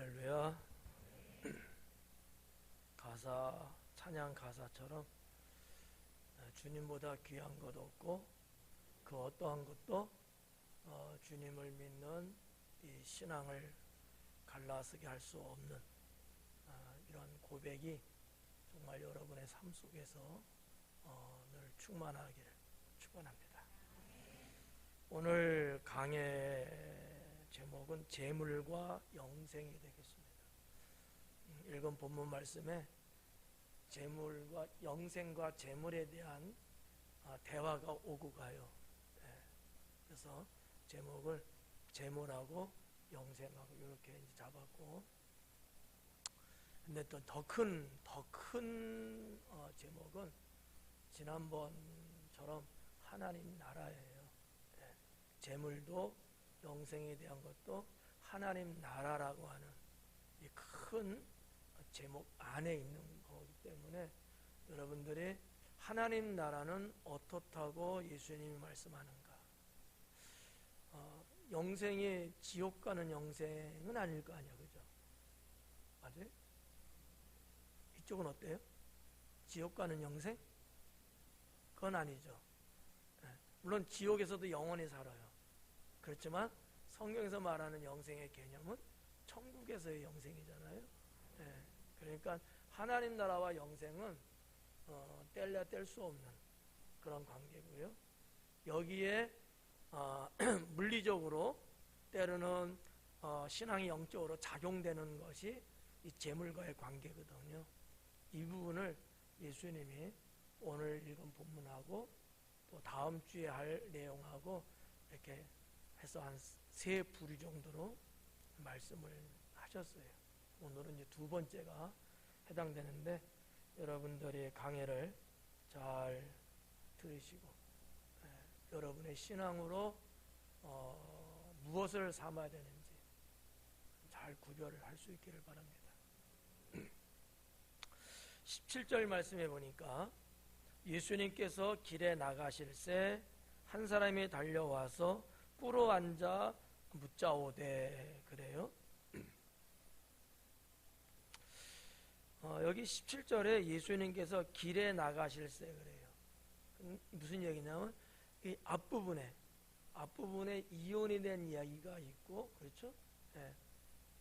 할렐루야. 찬양 가사처럼 주님보다 귀한 것 없고 그 어떠한 것도 주님을 믿는 이 신앙을 갈라서게 할 수 없는 이런 고백이 정말 여러분의 삶 속에서 늘 충만하기를 축원합니다. 오늘 강의 제목은 재물과 영생이 되겠습니다. 읽은 본문 말씀에 재물과 영생과 재물에 대한 대화가 오고 가요. 그래서 제목을 재물하고 영생하고 이렇게 이제 잡았고, 근데 또 더 큰 제목은 지난번처럼 하나님 나라예요. 재물도 영생에 대한 것도 하나님 나라라고 하는 이 큰 제목 안에 있는 거기 때문에 여러분들이 하나님 나라는 어떻다고 예수님이 말씀하는가, 영생이 지옥 가는 영생은 아닐 거 아니야, 그죠? 맞아요? 이쪽은 어때요? 지옥 가는 영생? 그건 아니죠. 물론 지옥에서도 영원히 살아요. 그렇지만 성경에서 말하는 영생의 개념은 천국에서의 영생이잖아요. 그러니까 하나님 나라와 영생은 뗄래야 뗄 수 없는 그런 관계고요. 여기에 물리적으로 때로는 신앙이 영적으로 작용되는 것이 이 재물과의 관계거든요. 이 부분을 예수님이 오늘 읽은 본문하고 또 다음 주에 할 내용하고 이렇게 해서 한 3부류 정도로 말씀을 하셨어요. 오늘은 이제 2번째가 해당되는데 여러분들이 강해를 잘 들으시고 여러분의 신앙으로 무엇을 삼아야 되는지 잘 구별을 할 수 있기를 바랍니다. 17절 말씀해 보니까 예수님께서 길에 나가실새 한 사람이 달려와서 꿇어 앉아 묻자오되, 그래요. 여기 17절에 예수님께서 길에 나가실새 그래요. 무슨 얘기냐면 이 앞부분에 이혼이 된 이야기가 있고, 그렇죠?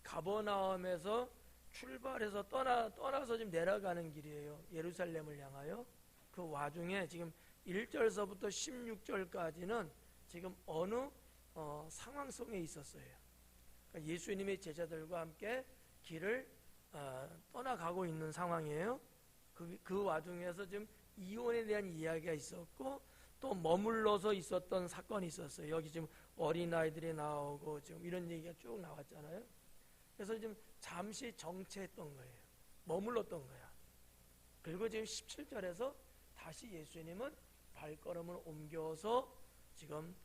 가버나움에서 출발해서 떠나서 지금 내려가는 길이에요. 예루살렘을 향하여. 그 와중에 지금 1절서부터 16절까지는 지금 어느 상황 속에 있었어요. 그러니까 예수님의 제자들과 함께 길을 떠나가고 있는 상황이에요. 그 와중에서 지금 이혼에 대한 이야기가 있었고 또 머물러서 있었던 사건이 있었어요. 여기 지금 어린아이들이 나오고 지금 이런 얘기가 쭉 나왔잖아요. 그래서 지금 잠시 정체했던 거예요. 머물렀던 거야. 그리고 지금 17절에서 다시 예수님은 발걸음을 옮겨서 지금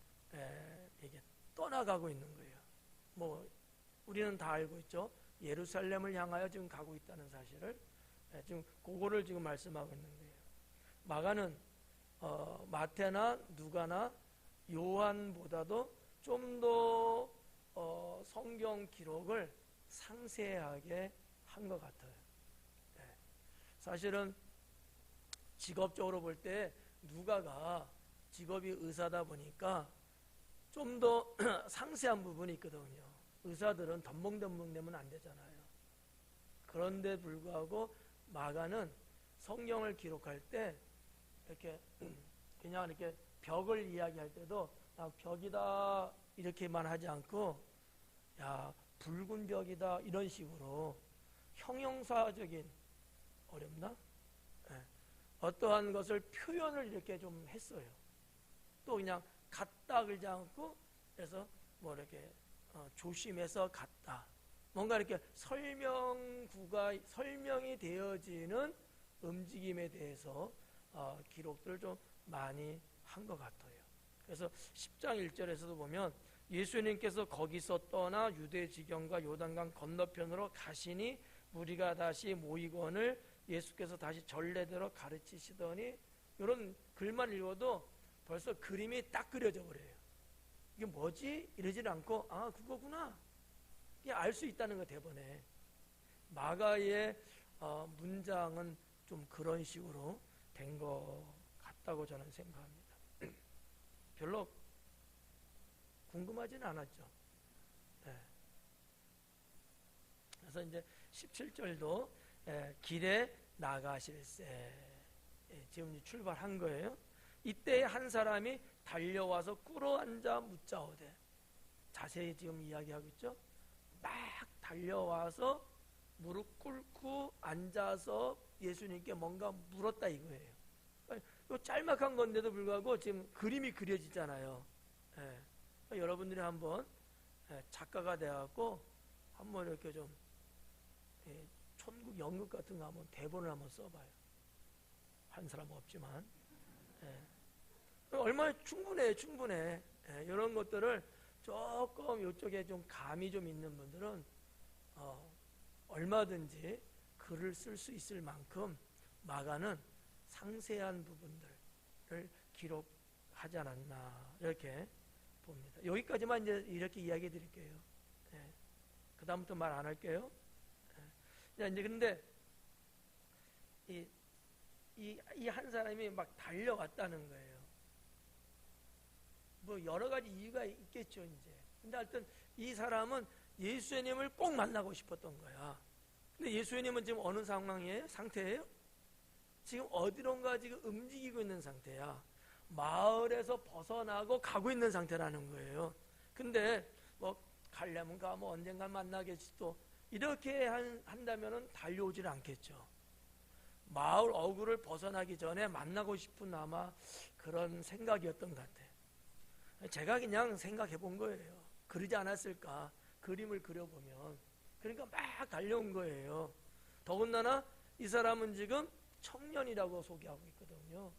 이게 떠나가고 있는 거예요. 뭐 우리는 다 알고 있죠. 예루살렘을 향하여 지금 가고 있다는 사실을 지금 그거를 지금 말씀하고 있는 거예요. 마가는 마태나 누가나 요한보다도 좀 더 성경 기록을 상세하게 한 것 같아요. 사실은 직업적으로 볼 때 누가가 직업이 의사다 보니까 좀 더 상세한 부분이 있거든요. 의사들은 덤벙덤벙되면 안 되잖아요. 그런데 불구하고 마가는 성경을 기록할 때 이렇게 그냥 이렇게 벽을 이야기할 때도 벽이다 이렇게만 하지 않고 야 붉은 벽이다 이런 식으로 형용사적인, 어렵나? 어떠한 것을 표현을 이렇게 좀 했어요. 또 그냥 갔다 그러지 않고 그래서 뭐 이렇게 조심해서 갔다, 뭔가 이렇게 설명이 되어지는 움직임에 대해서 기록들을 좀 많이 한 것 같아요. 그래서 10장 1절에서도 보면 예수님께서 거기서 떠나 유대 지경과 요단강 건너편으로 가시니 무리가 다시 모이거늘 예수께서 다시 전례대로 가르치시더니, 이런 글만 읽어도 벌써 그림이 딱 그려져 버려요. 이게 뭐지? 이러지 않고 그거구나. 알 수 있다는 거 대본에. 마가의 문장은 좀 그런 식으로 된 것 같다고 저는 생각합니다. 별로 궁금하지는 않았죠. 네. 그래서 이제 17절도 길에 나가실세, 지금 출발한 거예요. 이때 한 사람이 달려와서 꿇어 앉아 묻자오되, 자세히 지금 이야기하고 있죠. 막 달려와서 무릎 꿇고 앉아서 예수님께 뭔가 물었다 이거예요. 이 짤막한 건데도 불구하고 지금 그림이 그려지잖아요. 여러분들이 한번 작가가 돼갖고 한번 이렇게 좀 천국 연극 같은 거 한번 대본을 한번 써봐요. 한 사람 없지만 얼마나 충분해. 이런 것들을 조금 이쪽에 좀 감이 좀 있는 분들은 얼마든지 글을 쓸 수 있을 만큼 마가는 상세한 부분들을 기록하지 않았나 이렇게 봅니다. 여기까지만 이제 이렇게 이야기해 드릴게요. 그 다음부터 말 안 할게요. 이제 근데 이 한 사람이 막 달려왔다는 거예요. 뭐 여러 가지 이유가 있겠죠 이제. 근데 하여튼 이 사람은 예수님을 꼭 만나고 싶었던 거야. 근데 예수님은 지금 어느 상태예요? 지금 어디론가 지금 움직이고 있는 상태야. 마을에서 벗어나고 가고 있는 상태라는 거예요. 근데 뭐 가려면 가, 뭐 언젠가 만나겠지, 또 이렇게 한다면은 달려오질 않겠죠. 마을 어구를 벗어나기 전에 만나고 싶은 아마 그런 생각이었던 것 같아요. 제가 그냥 생각해 본 거예요. 그러지 않았을까? 그림을 그려보면. 그러니까 막 달려온 거예요. 더군다나 이 사람은 지금 청년이라고 소개하고 있거든요.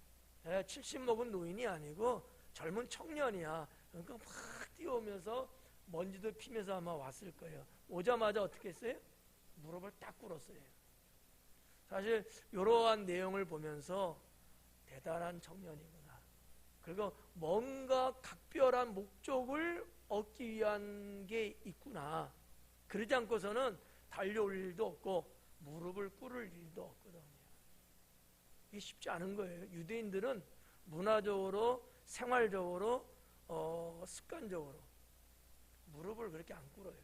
70 먹은 노인이 아니고 젊은 청년이야. 그러니까 막 뛰어오면서 먼지도 피면서 아마 왔을 거예요. 오자마자 어떻게 했어요? 무릎을 딱 꿇었어요. 사실 이러한 내용을 보면서 대단한 청년이구나. 그리고 뭔가 각별한 목적을 얻기 위한 게 있구나. 그러지 않고서는 달려올 일도 없고 무릎을 꿇을 일도 없거든요. 이게 쉽지 않은 거예요. 유대인들은 문화적으로, 생활적으로, 습관적으로 무릎을 그렇게 안 꿇어요.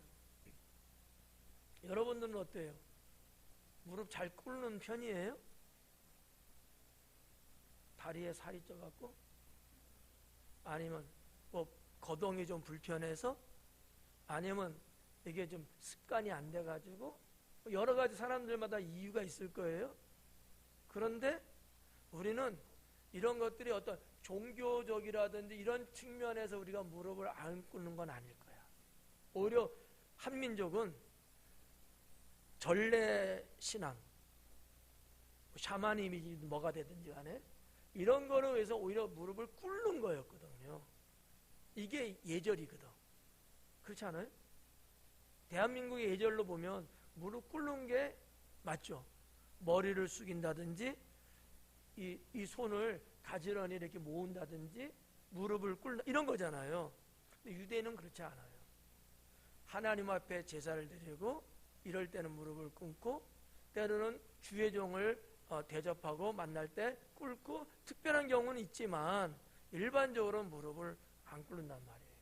여러분들은 어때요? 무릎 잘 꿇는 편이에요? 다리에 살이 쪄갖고? 아니면 뭐 거동이 좀 불편해서? 아니면 이게 좀 습관이 안 돼가지고? 여러 가지 사람들마다 이유가 있을 거예요. 그런데 우리는 이런 것들이 어떤 종교적이라든지 이런 측면에서 우리가 무릎을 안 꿇는 건 아닐 거야. 오히려 한민족은 전래 신앙, 샤머니즘이 뭐가 되든지 간에 이런 거를 위해서 오히려 무릎을 꿇는 거였거든요. 이게 예절이거든. 그렇지 않아요? 대한민국의 예절로 보면 무릎 꿇는 게 맞죠. 머리를 숙인다든지 이 손을 가지런히 이렇게 모은다든지 무릎을 꿇는다 이런 거잖아요. 근데 유대인은 그렇지 않아요. 하나님 앞에 제사를 드리고 이럴 때는 무릎을 꿇고, 때로는 주의 종을 대접하고 만날 때 꿇고, 특별한 경우는 있지만 일반적으로 무릎을 안 꿇는단 말이에요.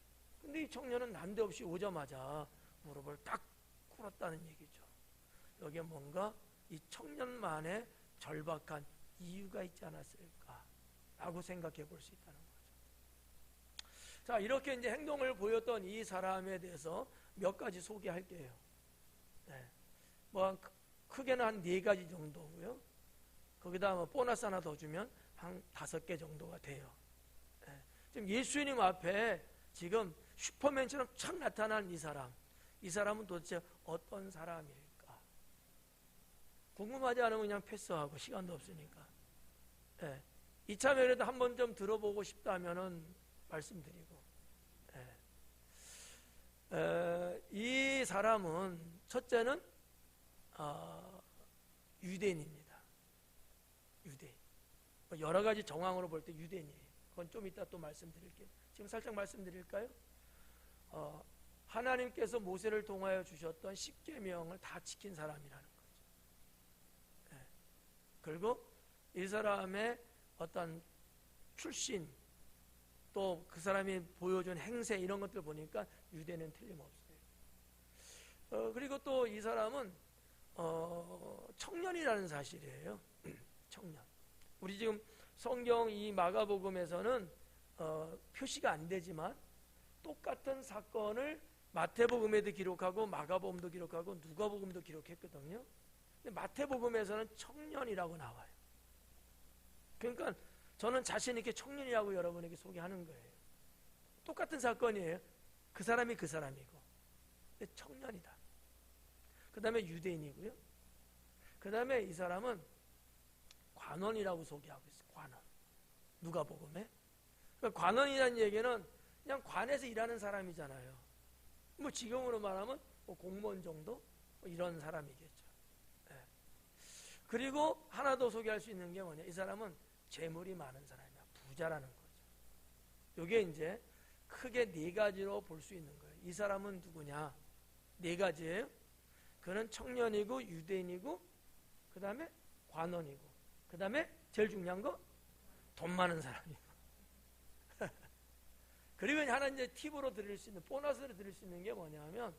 근데 이 청년은 난데없이 오자마자 무릎을 딱 꿇었다는 얘기죠. 여기에 뭔가 이 청년만의 절박한 이유가 있지 않았을까 라고 생각해 볼 수 있다는 거죠. 자, 이렇게 이제 행동을 보였던 이 사람에 대해서 몇 가지 소개할게요. 뭐 크게는 한 4가지 정도고요. 거기다 뭐 보너스 하나 더 주면 한 5개 정도가 돼요. 지금 예수님 앞에 지금 슈퍼맨처럼 착 나타난 이 사람은 도대체 어떤 사람일까? 궁금하지 않으면 그냥 패스하고, 시간도 없으니까. 이참에 한 번 좀 들어보고 싶다면은 말씀드리고. 이 사람은 첫째는 유대인입니다. 유대인. 여러 가지 정황으로 볼 때 유대인이에요. 그건 좀 이따 또 말씀드릴게요. 지금 살짝 말씀드릴까요? 하나님께서 모세를 통하여 주셨던 십계명을 다 지킨 사람이라는 거죠. 네. 그리고 이 사람의 어떤 출신, 또 그 사람이 보여준 행세 이런 것들 보니까 유대는 틀림없어요. 그리고 또 이 사람은 청년이라는 사실이에요. 청년. 우리 지금 성경 이 마가복음에서는 표시가 안 되지만 똑같은 사건을 마태복음에도 기록하고 마가복음도 기록하고 누가복음도 기록했거든요. 근데 마태복음에서는 청년이라고 나와요. 그러니까 저는 자신 있게 청년이라고 여러분에게 소개하는 거예요. 똑같은 사건이에요. 그 사람이 그 사람이고, 근데 청년이다. 그 다음에 유대인이고요. 그 다음에 이 사람은 관원이라고 소개하고 있어요. 관원. 누가복음에. 그러니까 관원이라는 얘기는 그냥 관에서 일하는 사람이잖아요. 뭐 지금으로 말하면 뭐 공무원 정도 뭐 이런 사람이겠죠. 네. 그리고 하나 더 소개할 수 있는 게 뭐냐? 이 사람은 재물이 많은 사람이야. 부자라는 거죠. 이게 이제 크게 네 가지로 볼 수 있는 거예요. 이 사람은 누구냐? 네 가지예요. 그는 청년이고 유대인이고 그 다음에 관원이고 그 다음에 제일 중요한 거 돈 많은 사람이고 그리고 하나 이제 팁으로 드릴 수 있는 보너스로 드릴 수 있는 게 뭐냐면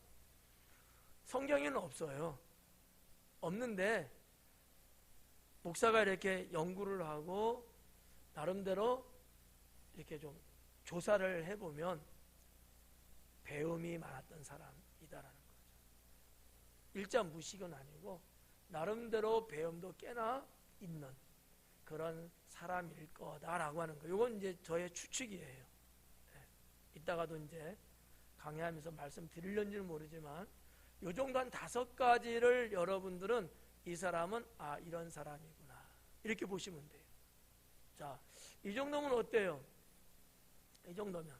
성경에는 없어요. 없는데 목사가 이렇게 연구를 하고 나름대로 이렇게 좀 조사를 해보면 배움이 많았던 사람이다라는 거죠. 일자 무식은 아니고 나름대로 배움도 꽤나 있는 그런 사람일 거다라고 하는 거예요. 이건 이제 저의 추측이에요. 네. 이따가도 이제 강의하면서 말씀드리려는지는 모르지만 요 정도 한 5가지를 여러분들은 이 사람은 아 이런 사람이구나 이렇게 보시면 돼요. 자, 이 정도면 어때요? 이 정도면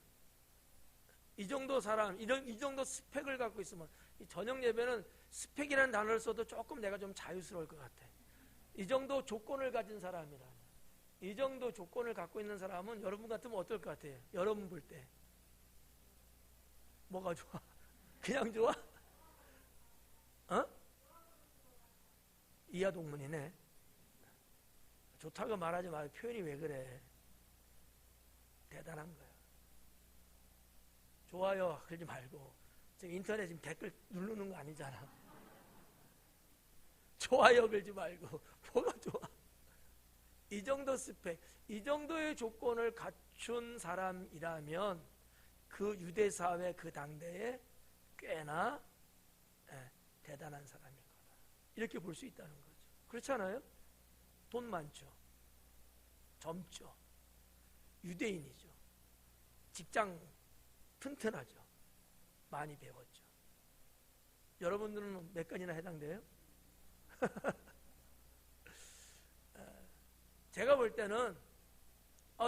이 정도 사람 이 정도 스펙을 갖고 있으면 이 저녁 예배는 스펙이라는 단어를 써도 조금 내가 좀 자유스러울 것 같아. 이 정도 조건을 가진 사람이라면 이 정도 조건을 갖고 있는 사람은 여러분 같으면 어떨 것 같아요? 여러분 볼 때 뭐가 좋아? 그냥 좋아? 이하동문이네. 좋다고 말하지 말고 표현이 왜 그래? 대단한 거야. 좋아요 그러지 말고 지금 인터넷 지금 댓글 누르는 거 아니잖아. 좋아요 그러지 말고 뭐가 좋아? 이 정도 스펙, 이 정도의 조건을 갖춘 사람이라면 그 유대 사회 그 당대에 꽤나 대단한 사람일 거다. 이렇게 볼 수 있다는 거죠. 그렇잖아요? 돈 많죠. 젊죠. 유대인이죠. 직장 튼튼하죠. 많이 배웠죠. 여러분들은 몇 가지나 해당돼요? 제가 볼 때는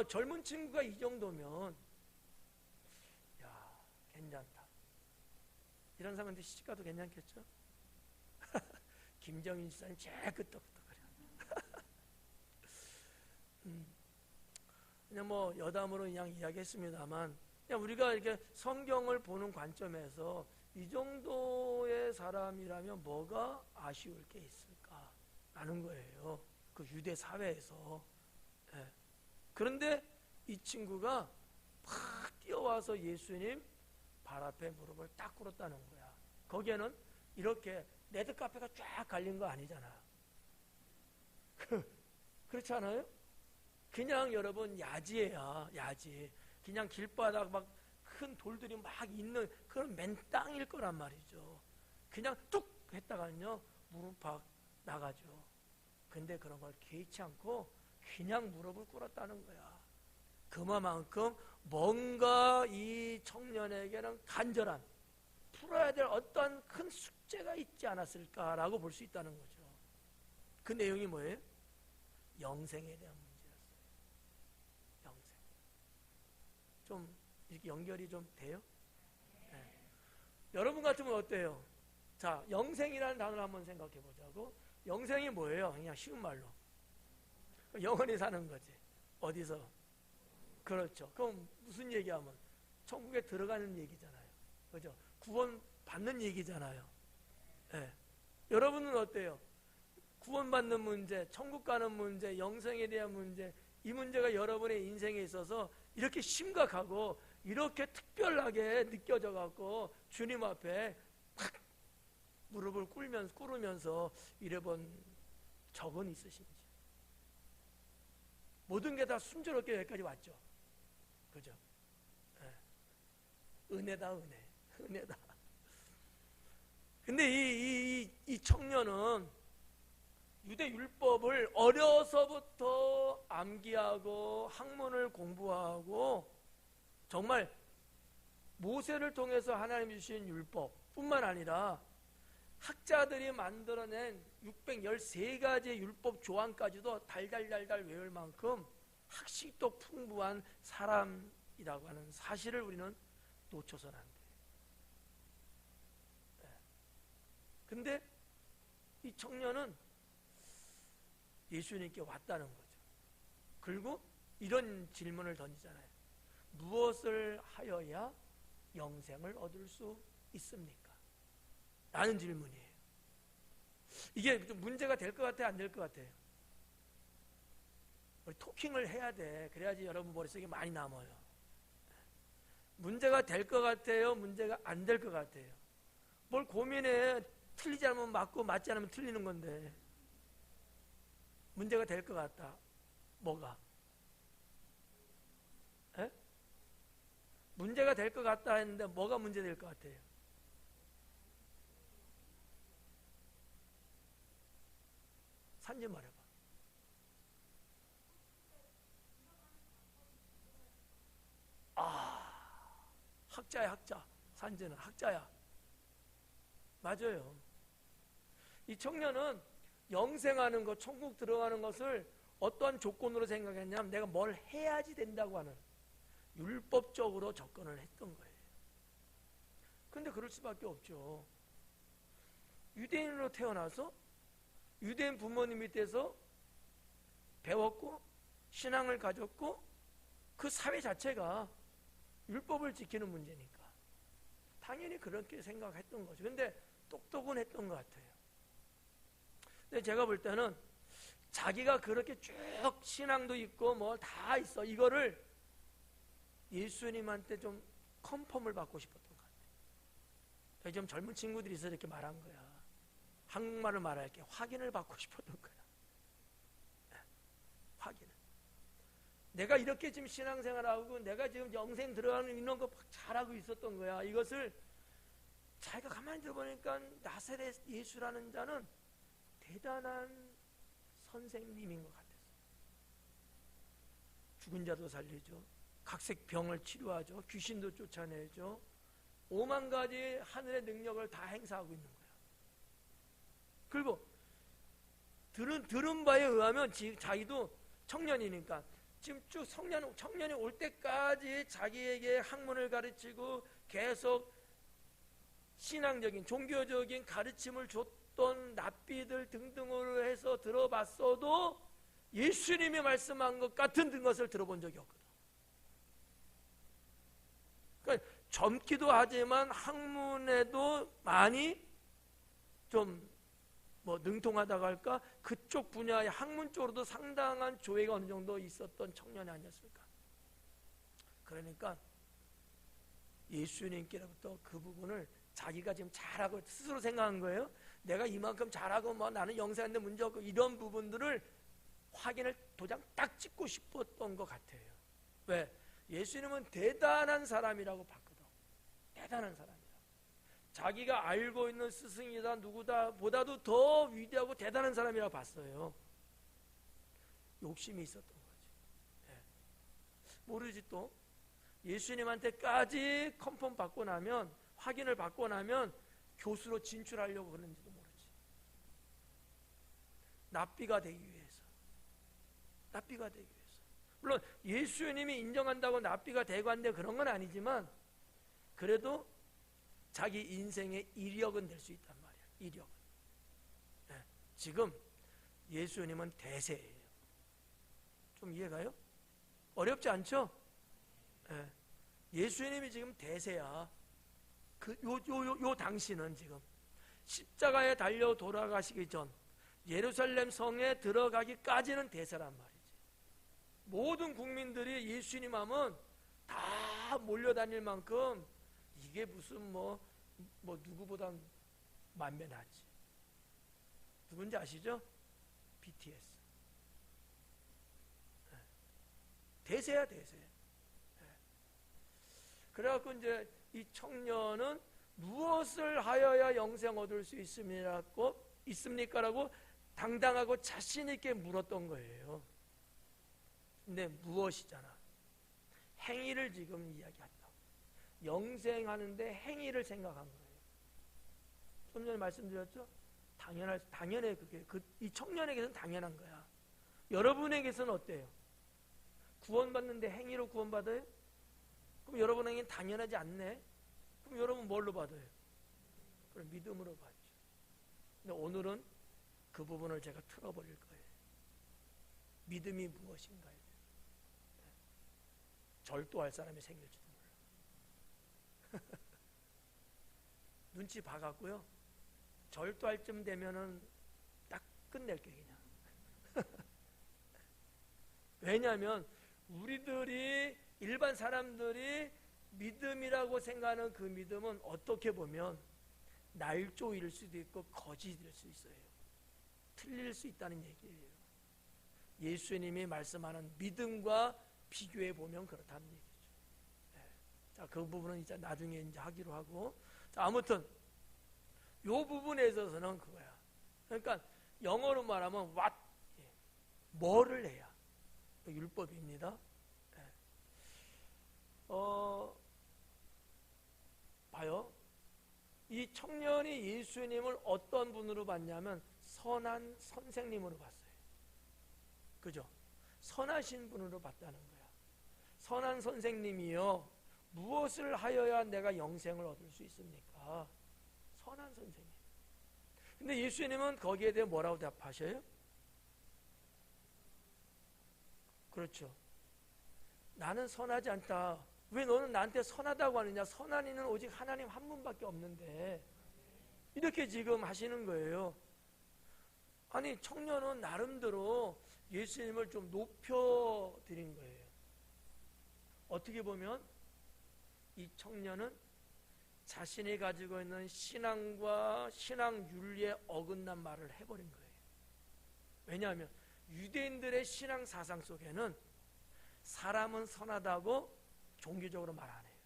젊은 친구가 이 정도면 야 괜찮다. 이런 사람한테 시집가도 괜찮겠죠? 김정인 지사님 제일 끄떡끄떡거려. 그냥 뭐 여담으로 그냥 이야기했습니다만 그냥 우리가 이렇게 성경을 보는 관점에서 이 정도의 사람이라면 뭐가 아쉬울 게 있을까라는 거예요. 그 유대 사회에서. 네. 그런데 이 친구가 팍 뛰어와서 예수님 발 앞에 무릎을 딱 꿇었다는 거야. 거기에는 이렇게 레드카페가 쫙 갈린 거 아니잖아. 그렇지 않아요? 그냥 여러분 야지예요. 야지. 그냥 길바닥 막 큰 돌들이 막 있는 그런 맨 땅일 거란 말이죠. 그냥 뚝 했다가는요 무릎 팍 나가죠. 근데 그런 걸 개의치 않고 그냥 무릎을 꿇었다는 거야. 그만큼 뭔가 이 청년에게는 간절한 풀어야 될 어떤 큰 숙제가 있지 않았을까라고 볼 수 있다는 거죠. 그 내용이 뭐예요? 영생에 대한 문제였어요. 영생. 좀 이렇게 연결이 좀 돼요? 네. 여러분 같으면 어때요? 자, 영생이라는 단어를 한번 생각해 보자고. 영생이 뭐예요? 그냥 쉬운 말로 영원히 사는 거지. 어디서? 그렇죠. 그럼 무슨 얘기하면 천국에 들어가는 얘기잖아요. 그죠? 구원 받는 얘기잖아요. 예. 여러분은 어때요? 구원받는 문제, 천국 가는 문제, 영생에 대한 문제, 이 문제가 여러분의 인생에 있어서 이렇게 심각하고 이렇게 특별하게 느껴져 갖고 주님 앞에 탁 무릎을 꿇으면서 이래본 적은 있으신지. 모든 게 다 순조롭게 여기까지 왔죠. 그죠? 예. 은혜다, 은혜다. 근데 이 청년은 유대 율법을 어려서부터 암기하고 학문을 공부하고 정말 모세를 통해서 하나님 주신 율법뿐만 아니라 학자들이 만들어낸 613가지의 율법 조항까지도 달달달달 외울 만큼 학식도 풍부한 사람이라고 하는 사실을 우리는 놓쳐서는 안 돼요. 근데 이 청년은 예수님께 왔다는 거죠. 그리고 이런 질문을 던지잖아요. 무엇을 하여야 영생을 얻을 수 있습니까? 라는 질문이에요. 이게 좀 문제가 될 것 같아요? 안 될 것 같아요? 우리 토킹을 해야 돼. 그래야지 여러분 머릿속에 많이 남아요. 문제가 될 것 같아요? 문제가 안 될 것 같아요? 뭘 고민해. 틀리지 않으면 맞고 맞지 않으면 틀리는 건데. 문제가 될 것 같다. 뭐가? 에? 문제가 될 것 같다 했는데 뭐가 문제 될 것 같아요? 산지 말해봐. 학자야, 학자. 산지는 학자야. 맞아요. 이 청년은 영생하는 것, 천국 들어가는 것을 어떠한 조건으로 생각했냐면 내가 뭘 해야지 된다고 하는 율법적으로 접근을 했던 거예요. 근데 그럴 수밖에 없죠. 유대인으로 태어나서 유대인 부모님 밑에서 배웠고 신앙을 가졌고 그 사회 자체가 율법을 지키는 문제니까 당연히 그렇게 생각했던 거죠. 근데 똑똑은 했던 것 같아요. 근데 제가 볼 때는 자기가 그렇게 쭉 신앙도 있고 뭐 다 있어. 이거를 예수님한테 좀 컨펌을 받고 싶었던 것 같아요. 요즘 젊은 친구들이 있어 이렇게 말한 거야. 한국말을 말할게. 확인을 받고 싶었던 거야. 확인을. 내가 이렇게 지금 신앙생활하고 내가 지금 영생 들어가는 이런 거 잘하고 있었던 거야. 이것을 자기가 가만히 들어보니까 나사렛 예수라는 자는 대단한 선생님인 것 같았어요. 죽은 자도 살리죠. 각색 병을 치료하죠. 귀신도 쫓아내죠. 5만 가지 하늘의 능력을 다 행사하고 있는 거야. 그리고 들은 바에 의하면 자기도 청년이니까 지금 쭉 청년이 올 때까지 자기에게 학문을 가르치고 계속 신앙적인 종교적인 가르침을 줬던 납비들 등등으로 해서 들어봤어도 예수님이 말씀한 것 같은 것을 들어본 적이 없거든. 그러니까 젊기도 하지만 학문에도 많이 좀 뭐 능통하다고 할까? 그쪽 분야의 학문 쪽으로도 상당한 조예가 어느 정도 있었던 청년이 아니었을까? 그러니까 예수님께로부터 그 부분을 자기가 지금 잘하고 스스로 생각한 거예요. 내가 이만큼 잘하고 뭐 나는 영생하는데 문제 없고 이런 부분들을 확인을 도장 딱 찍고 싶었던 것 같아요. 왜? 예수님은 대단한 사람이라고 봤거든. 대단한 사람이라. 자기가 알고 있는 스승이다 누구다 보다도 더 위대하고 대단한 사람이라고 봤어요. 욕심이 있었던 거지. 네. 모르지 또 예수님한테까지 컨펌 받고 나면 확인을 받고 나면 교수로 진출하려고 그러는지도 모르지. 납비가 되기 위해서. 납비가 되기 위해서. 물론 예수님이 인정한다고 납비가 되고 한데 그런 건 아니지만 그래도 자기 인생의 이력은 될 수 있단 말이야. 이력은. 네. 지금 예수님은 대세예요. 좀 이해가요? 어렵지 않죠? 네. 예수님이 지금 대세야. 요 당신은 지금 십자가에 달려 돌아가시기 전 예루살렘 성에 들어가기까지는 대세란 말이지. 모든 국민들이 예수님 하면 다 몰려다닐 만큼 이게 무슨 뭐 누구보다 만면하지. 누군지 아시죠? BTS. 대세야, 대세. 그래갖고 이제 이 청년은 무엇을 하여야 영생 얻을 수 있습니까? 라고 당당하고 자신있게 물었던 거예요. 근데 무엇이잖아. 행위를 지금 이야기한다. 영생하는데 행위를 생각한 거예요. 좀 전에 말씀드렸죠? 당연해, 그게. 이 청년에게는 당연한 거야. 여러분에게서는 어때요? 구원받는데 행위로 구원받아요? 그럼 여러분에게는 당연하지 않네? 그럼 여러분 뭘로 받아요? 그럼 믿음으로 받죠. 근데 오늘은 그 부분을 제가 틀어버릴 거예요. 믿음이 무엇인가요? 절도할 사람이 생길지도 몰라. 눈치 봐갖고요. 절도할 쯤 되면은 딱 끝낼게 그냥. 왜냐하면 우리들이 일반 사람들이 믿음이라고 생각하는 그 믿음은 어떻게 보면 날조일 수도 있고 거짓일 수 있어요. 틀릴 수 있다는 얘기예요. 예수님이 말씀하는 믿음과 비교해 보면 그렇다는 얘기죠. 네. 자, 그 부분은 이제 나중에 이제 하기로 하고. 자, 아무튼 요 부분에 있어서는 그거야. 그러니까 영어로 말하면 what, 뭐를 해야 율법입니다. 네. 봐요. 이 청년이 예수님을 어떤 분으로 봤냐면 선한 선생님으로 봤어요. 그죠? 선하신 분으로 봤다는 거야. 선한 선생님이요, 무엇을 하여야 내가 영생을 얻을 수 있습니까? 선한 선생님. 근데 예수님은 거기에 대해 뭐라고 답하셔요? 그렇죠. 나는 선하지 않다. 왜 너는 나한테 선하다고 하느냐? 선한 이는 오직 하나님 한 분밖에 없는데. 이렇게 지금 하시는 거예요. 아니, 청년은 나름대로 예수님을 좀 높여드린 거예요. 어떻게 보면 이 청년은 자신이 가지고 있는 신앙과 신앙 윤리에 어긋난 말을 해버린 거예요. 왜냐하면 유대인들의 신앙 사상 속에는 사람은 선하다고 종교적으로 말 안 해요.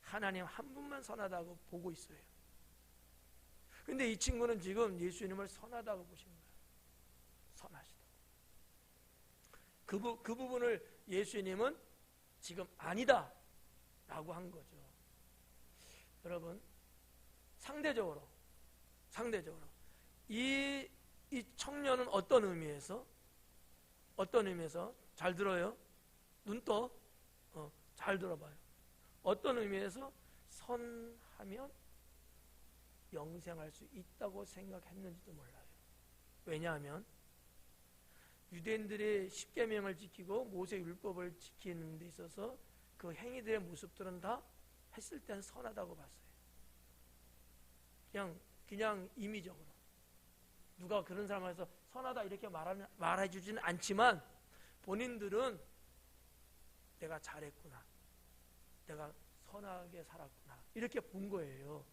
하나님 한 분만 선하다고 보고 있어요. 근데 이 친구는 지금 예수님을 선하다고 보신 거예요. 선하시다. 그 부분을 예수님은 지금 아니다 라고 한 거죠. 여러분, 상대적으로 이 청년은 어떤 의미에서 잘 들어요? 눈 떠? 잘 들어봐요. 어떤 의미에서 선하면 영생할 수 있다고 생각했는지도 몰라요. 왜냐하면 유대인들이 십계명을 지키고 모세 율법을 지키는 데 있어서 그 행위들의 모습들은 다 했을 때는 선하다고 봤어요. 그냥 임의적으로. 누가 그런 사람에서 선하다 이렇게 말해주지는 않지만 본인들은 내가 잘했구나, 내가 선하게 살았구나, 이렇게 본 거예요.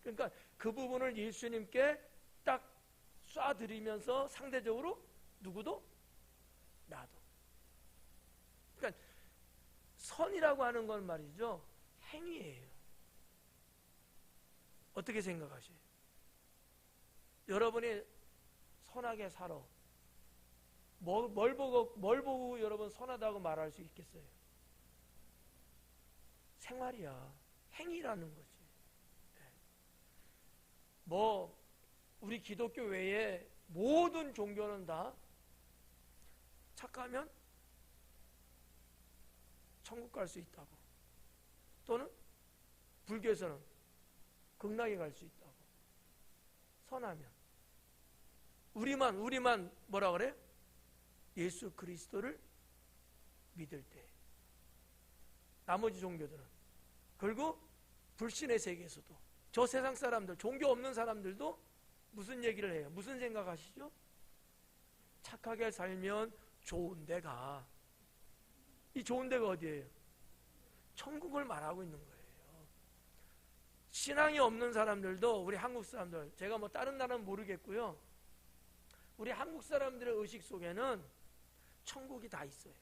그러니까 그 부분을 예수님께 딱 쏴드리면서 상대적으로 누구도? 나도. 그러니까 선이라고 하는 건 말이죠, 행위예요. 어떻게 생각하세요? 여러분이 선하게 살아. 뭘 보고 여러분 선하다고 말할 수 있겠어요? 생활이야. 행위라는 거지. 우리 기독교 외에 모든 종교는 다 착하면 천국 갈 수 있다고, 또는 불교에서는 극락에 갈 수 있다고. 선하면. 우리만 뭐라 그래? 예수 그리스도를 믿을 때. 나머지 종교들은. 그리고 불신의 세계에서도 저 세상 사람들, 종교 없는 사람들도 무슨 얘기를 해요? 무슨 생각하시죠? 착하게 살면 좋은 데가. 이 좋은 데가 어디예요? 천국을 말하고 있는 거예요. 신앙이 없는 사람들도, 우리 한국 사람들, 제가 뭐 다른 나라는 모르겠고요, 우리 한국 사람들의 의식 속에는 천국이 다 있어요.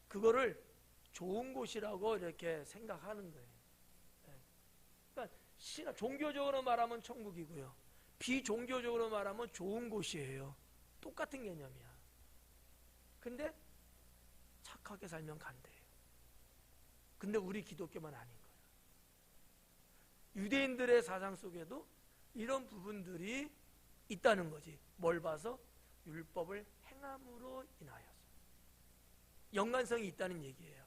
그거를 좋은 곳이라고 이렇게 생각하는 거예요. 그러니까 신앙, 종교적으로 말하면 천국이고요, 비종교적으로 말하면 좋은 곳이에요. 똑같은 개념이야. 근데 착하게 살면 간대요. 근데 우리 기독교만 아닌 거예요. 유대인들의 사상 속에도 이런 부분들이 있다는 거지. 뭘 봐서? 율법을 행함으로 인하여서. 연관성이 있다는 얘기예요.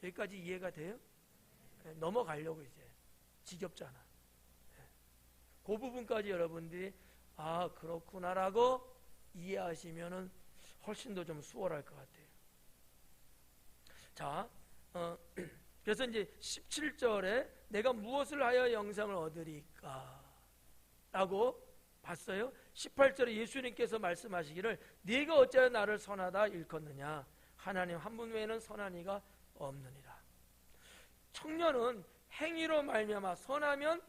여기까지 이해가 돼요? 네, 넘어가려고 이제. 지겹잖아. 네. 그 부분까지 여러분들이 아 그렇구나라고 이해하시면은 훨씬 더 좀 수월할 것 같아요. 자, 그래서 이제 17절에 내가 무엇을 하여 영생을 얻으리까? 라고 봤어요. 18절에 예수님께서 말씀하시기를 네가 어찌하여 나를 선하다 일컫느냐? 하나님 한 분 외에는 선한 이가 없느니라. 청년은 행위로 말미암아 선하면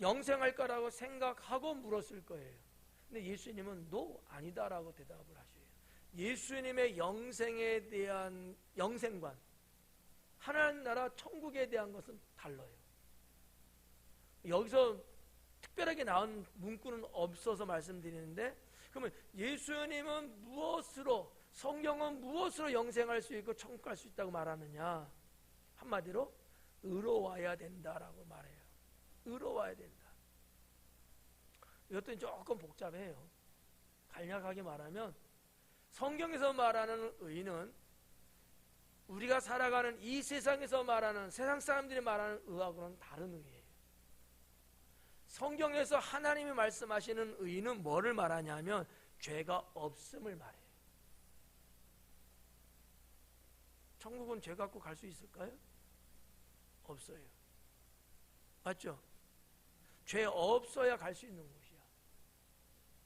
영생할 거라고 생각하고 물었을 거예요. 근데 예수님은 no, 아니다라고 대답을 하셔요. 예수님의 영생에 대한 영생관, 하나님 나라 천국에 대한 것은 달라요. 여기서 특별하게 나온 문구는 없어서 말씀드리는데, 그러면 예수님은 무엇으로, 성경은 무엇으로 영생할 수 있고 천국 갈 수 있다고 말하느냐? 한마디로 의로워야 된다라고 말해요. 의로워야 된다. 이것도 조금 복잡해요. 간략하게 말하면 성경에서 말하는 의는 우리가 살아가는 이 세상에서 말하는, 세상 사람들이 말하는 의하고는 다른 의예요. 성경에서 하나님이 말씀하시는 의는 뭐를 말하냐면 죄가 없음을 말해요. 천국은 죄 갖고 갈 수 있을까요? 없어요. 맞죠? 죄 없어야 갈 수 있는 곳이야.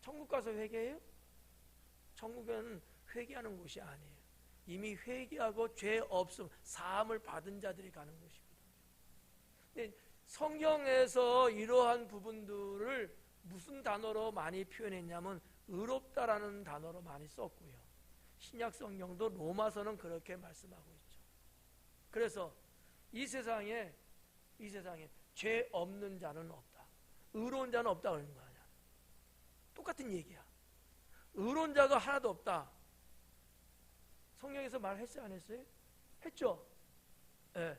천국 가서 회개해요? 천국은 회개하는 곳이 아니에요. 이미 회개하고 죄 없음, 사함을 받은 자들이 가는 곳이거든요. 근데 성경에서 이러한 부분들을 무슨 단어로 많이 표현했냐면 의롭다라는 단어로 많이 썼고요. 신약 성경도 로마서는 그렇게 말씀하고 있죠. 그래서 이 세상에 죄 없는 자는 없다, 의로운 자는 없다 그러는 거 아니야. 똑같은 얘기야. 의로운 자가 하나도 없다. 성경에서 말했어요, 안 했어요? 했죠. 네.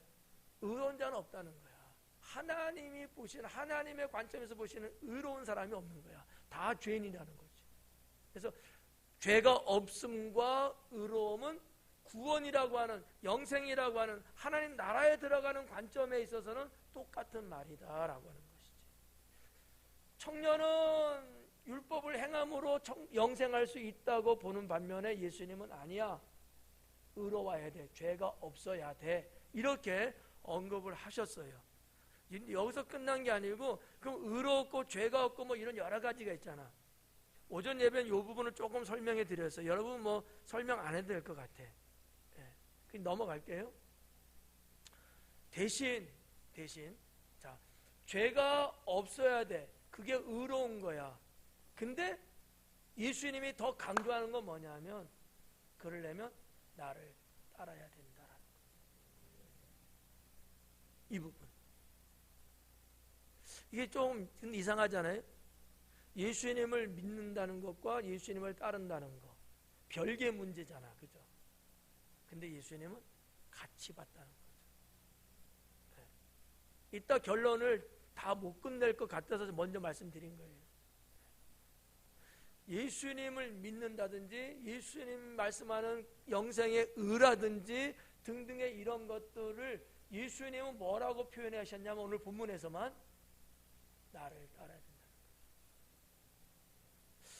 의로운 자는 없다는 거야. 하나님이 보시는, 하나님의 관점에서 보시는 의로운 사람이 없는 거야. 다 죄인이라는 거지. 그래서 죄가 없음과 의로움은 구원이라고 하는, 영생이라고 하는 하나님 나라에 들어가는 관점에 있어서는 똑같은 말이다라고 하는 것이지. 청년은 율법을 행함으로 영생할 수 있다고 보는 반면에 예수님은 아니야, 의로워야 돼, 죄가 없어야 돼, 이렇게 언급을 하셨어요. 여기서 끝난 게 아니고, 그럼 의롭고 죄가 없고 뭐 이런 여러 가지가 있잖아. 오전 예배는 이 부분을 조금 설명해 드렸어요. 여러분 뭐 설명 안 해도 될 것 같아. 그냥 넘어갈게요. 대신 자, 죄가 없어야 돼, 그게 의로운 거야. 근데 예수님이 더 강조하는 건 뭐냐면, 그러려면 나를 따라야 된다라는 거예요. 이 부분. 이게 좀 이상하잖아요. 예수님을 믿는다는 것과 예수님을 따른다는 것, 별개의 문제잖아, 그죠? 근데 예수님은 같이 봤다는 거죠. 네. 이따 결론을 다 못 끝낼 것 같아서 먼저 말씀드린 거예요. 예수님을 믿는다든지 예수님 말씀하는 영생의 의라든지 등등의 이런 것들을 예수님은 뭐라고 표현하셨냐면, 오늘 본문에서만 나를 따라야 된다는 거죠.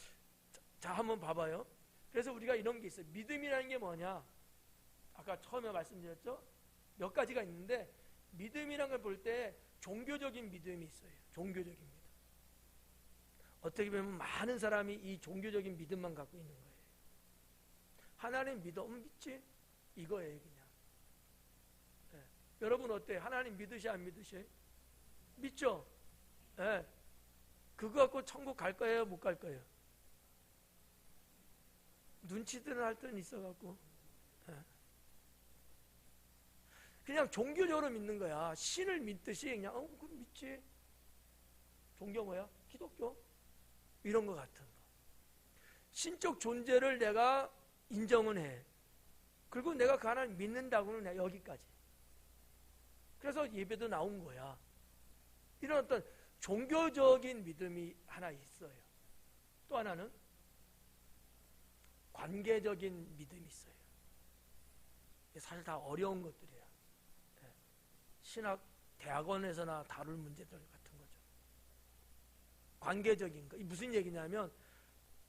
자, 한번 봐봐요. 그래서 우리가 이런 게 있어요. 믿음이라는 게 뭐냐? 아까 처음에 말씀드렸죠? 몇 가지가 있는데, 믿음이라는 걸 볼 때 종교적인 믿음이 있어요. 종교적인 믿음. 어떻게 보면 많은 사람이 이 종교적인 믿음만 갖고 있는 거예요. 하나님 믿어? 믿지? 이거예요, 그냥. 네. 여러분 어때요? 하나님 믿으셔, 안 믿으셔요? 믿죠? 네. 그거 갖고 천국 갈 거예요, 못 갈 거예요? 눈치들은 할 때는 있어갖고. 네. 그냥 종교적으로 믿는 거야. 신을 믿듯이 그냥 그럼 믿지. 종교 뭐야? 기독교? 이런 거 같은 거. 신적 존재를 내가 인정은 해. 그리고 내가 그 하나님 믿는다고는 해. 여기까지. 그래서 예배도 나온 거야. 이런 어떤 종교적인 믿음이 하나 있어요. 또 하나는 관계적인 믿음이 있어요. 사실 다 어려운 것들이에요. 신학 대학원에서나 다룰 문제들 같은 거죠. 관계적인 거. 이 무슨 얘기냐면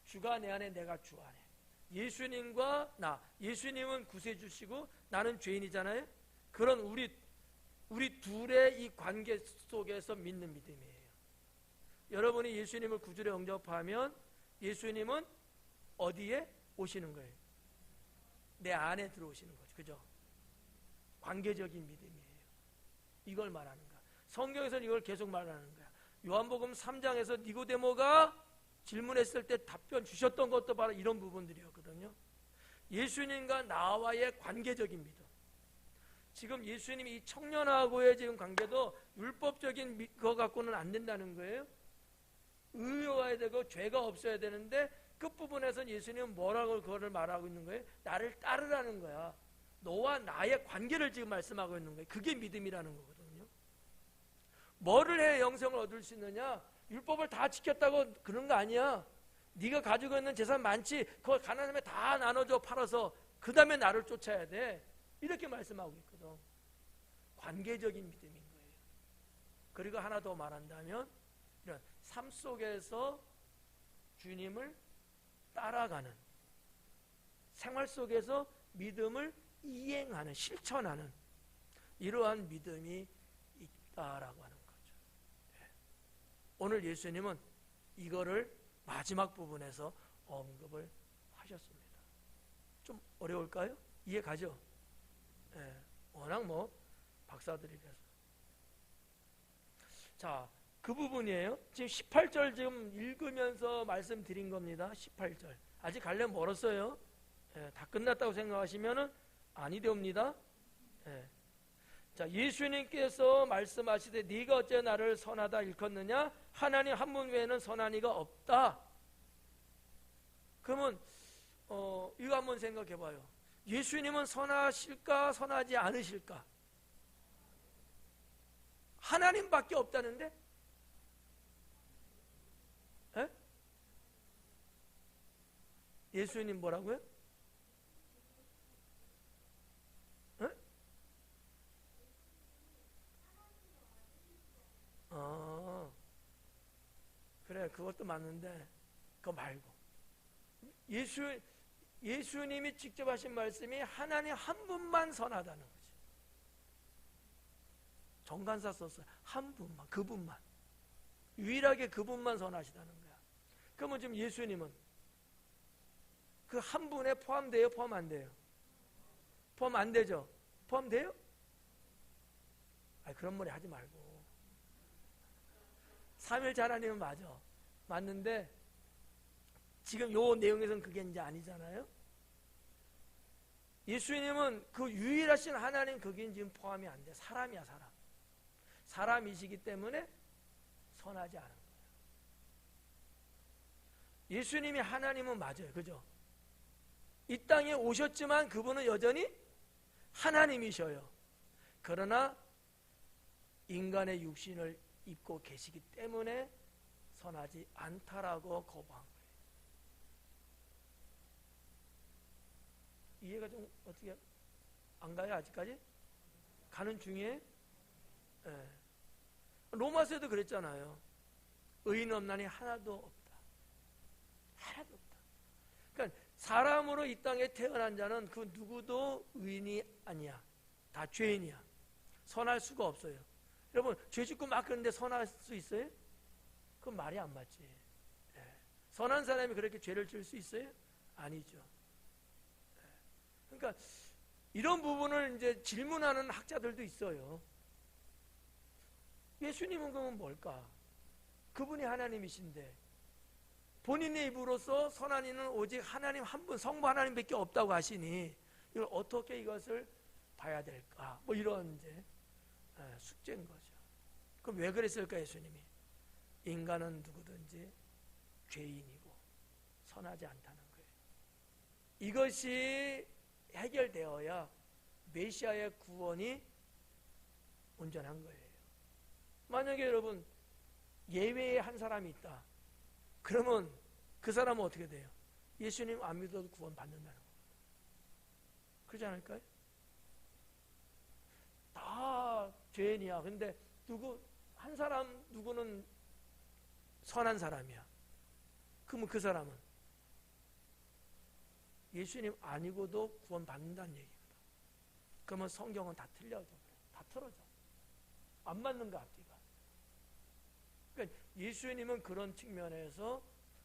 주가 내 안에 내가 주 안에. 예수님과 나. 예수님은 구세주시고 나는 죄인이잖아요. 그런 우리 둘의 이 관계 속에서 믿는 믿음이에요. 여러분이 예수님을 구주로 영접하면 예수님은 어디에 오시는 거예요? 내 안에 들어오시는 거죠. 그죠? 관계적인 믿음이에요. 이걸 말하는 거야. 성경에서는 이걸 계속 말하는 거야. 요한복음 3장에서 니고데모가 질문했을 때 답변 주셨던 것도 바로 이런 부분들이었거든요. 예수님과 나와의 관계적인 믿음. 지금 예수님이 이 청년하고의 지금 관계도 율법적인 거 갖고는 안 된다는 거예요. 의로워야 되고 죄가 없어야 되는데 끝부분에서는 예수님은 뭐라고 그거를 말하고 있는 거예요? 나를 따르라는 거야. 너와 나의 관계를 지금 말씀하고 있는 거예요. 그게 믿음이라는 거거든요. 뭐를 해야 영생을 얻을 수 있느냐? 율법을 다 지켰다고 그런 거 아니야. 네가 가지고 있는 재산 많지? 그거 가난하면 다 나눠줘 팔아서 그 다음에 나를 쫓아야 돼. 이렇게 말씀하고 있거든. 관계적인 믿음인 거예요. 그리고 하나 더 말한다면 이런 삶 속에서 주님을 따라가는, 생활 속에서 믿음을 이행하는, 실천하는 이러한 믿음이 있다라고 하는 거죠. 오늘 예수님은 이거를 마지막 부분에서 언급을 하셨습니다. 좀 어려울까요? 이해 가죠? 워낙 박사들이라서. 자, 그 부분이에요. 지금 18절 지금 읽으면서 말씀드린 겁니다. 18절. 아직 가려면 멀었어요. 다 끝났다고 생각하시면은 아니되옵니다. 자, 예수님께서 말씀하시되 네가 어째 나를 선하다 일컫느냐? 하나님 한 분 외에는 선한 이가 없다. 그러면 이거 한번 생각해 봐요. 예수님은 선하실까 선하지 않으실까? 하나님밖에 없다는데? 에? 예수님 뭐라고요? 에? 그래, 그것도 맞는데 그거 말고 예수님이 직접 하신 말씀이 하나님 한 분만 선하다는 거지. 정관사 썼어요. 한 분만, 그분만. 유일하게 그분만 선하시다는 거야. 그러면 지금 예수님은 그 한 분에 포함돼요? 포함 안 돼요? 포함 안 되죠? 포함돼요? 그런 말이 하지 말고. 삼일째 하나님은 맞아. 맞는데 지금 요 내용에서는 그게 이제 아니잖아요. 예수님은 그 유일하신 하나님 거긴 지금 포함이 안 돼. 사람이야, 사람. 사람이시기 때문에 선하지 않은 거예요. 예수님이 하나님은 맞아요. 그죠? 이 땅에 오셨지만 그분은 여전히 하나님이셔요. 그러나 인간의 육신을 입고 계시기 때문에 선하지 않다라고 거부한 거예요. 이해가 좀 어떻게 안 가요? 아직까지? 가는 중에? 네. 로마서에도 그랬잖아요. 의인 없나니 하나도 없다. 하나도 없다. 그러니까 사람으로 이 땅에 태어난 자는 그 누구도 의인이 아니야. 다 죄인이야. 선할 수가 없어요. 여러분, 죄 짓고 막 그런데 선할 수 있어요? 그건 말이 안 맞지. 예. 선한 사람이 그렇게 죄를 지을 수 있어요? 아니죠. 예. 그러니까 이런 부분을 이제 질문하는 학자들도 있어요. 예수님은 그러면 뭘까? 그분이 하나님이신데 본인의 입으로서 선한 이는 오직 하나님 한 분, 성부 하나님밖에 없다고 하시니 이걸 어떻게 이것을 봐야 될까? 뭐 이런 이제 숙제인 거죠. 그럼 왜 그랬을까 예수님이? 인간은 누구든지 죄인이고 선하지 않다는 거예요. 이것이 해결되어야 메시아의 구원이 온전한 거예요. 만약에 여러분 예외의 한 사람이 있다. 그러면 그 사람은 어떻게 돼요? 예수님 안 믿어도 구원 받는다는 겁니다. 그러지 않을까요? 다 죄인이야. 근데 한 사람 누구는 선한 사람이야. 그러면 그 사람은 예수님 아니고도 구원 받는다는 얘기거든. 그러면 성경은 다 틀려져. 다 틀어져. 안 맞는 거 앞뒤가. 그러니까 예수님은 그런 측면에서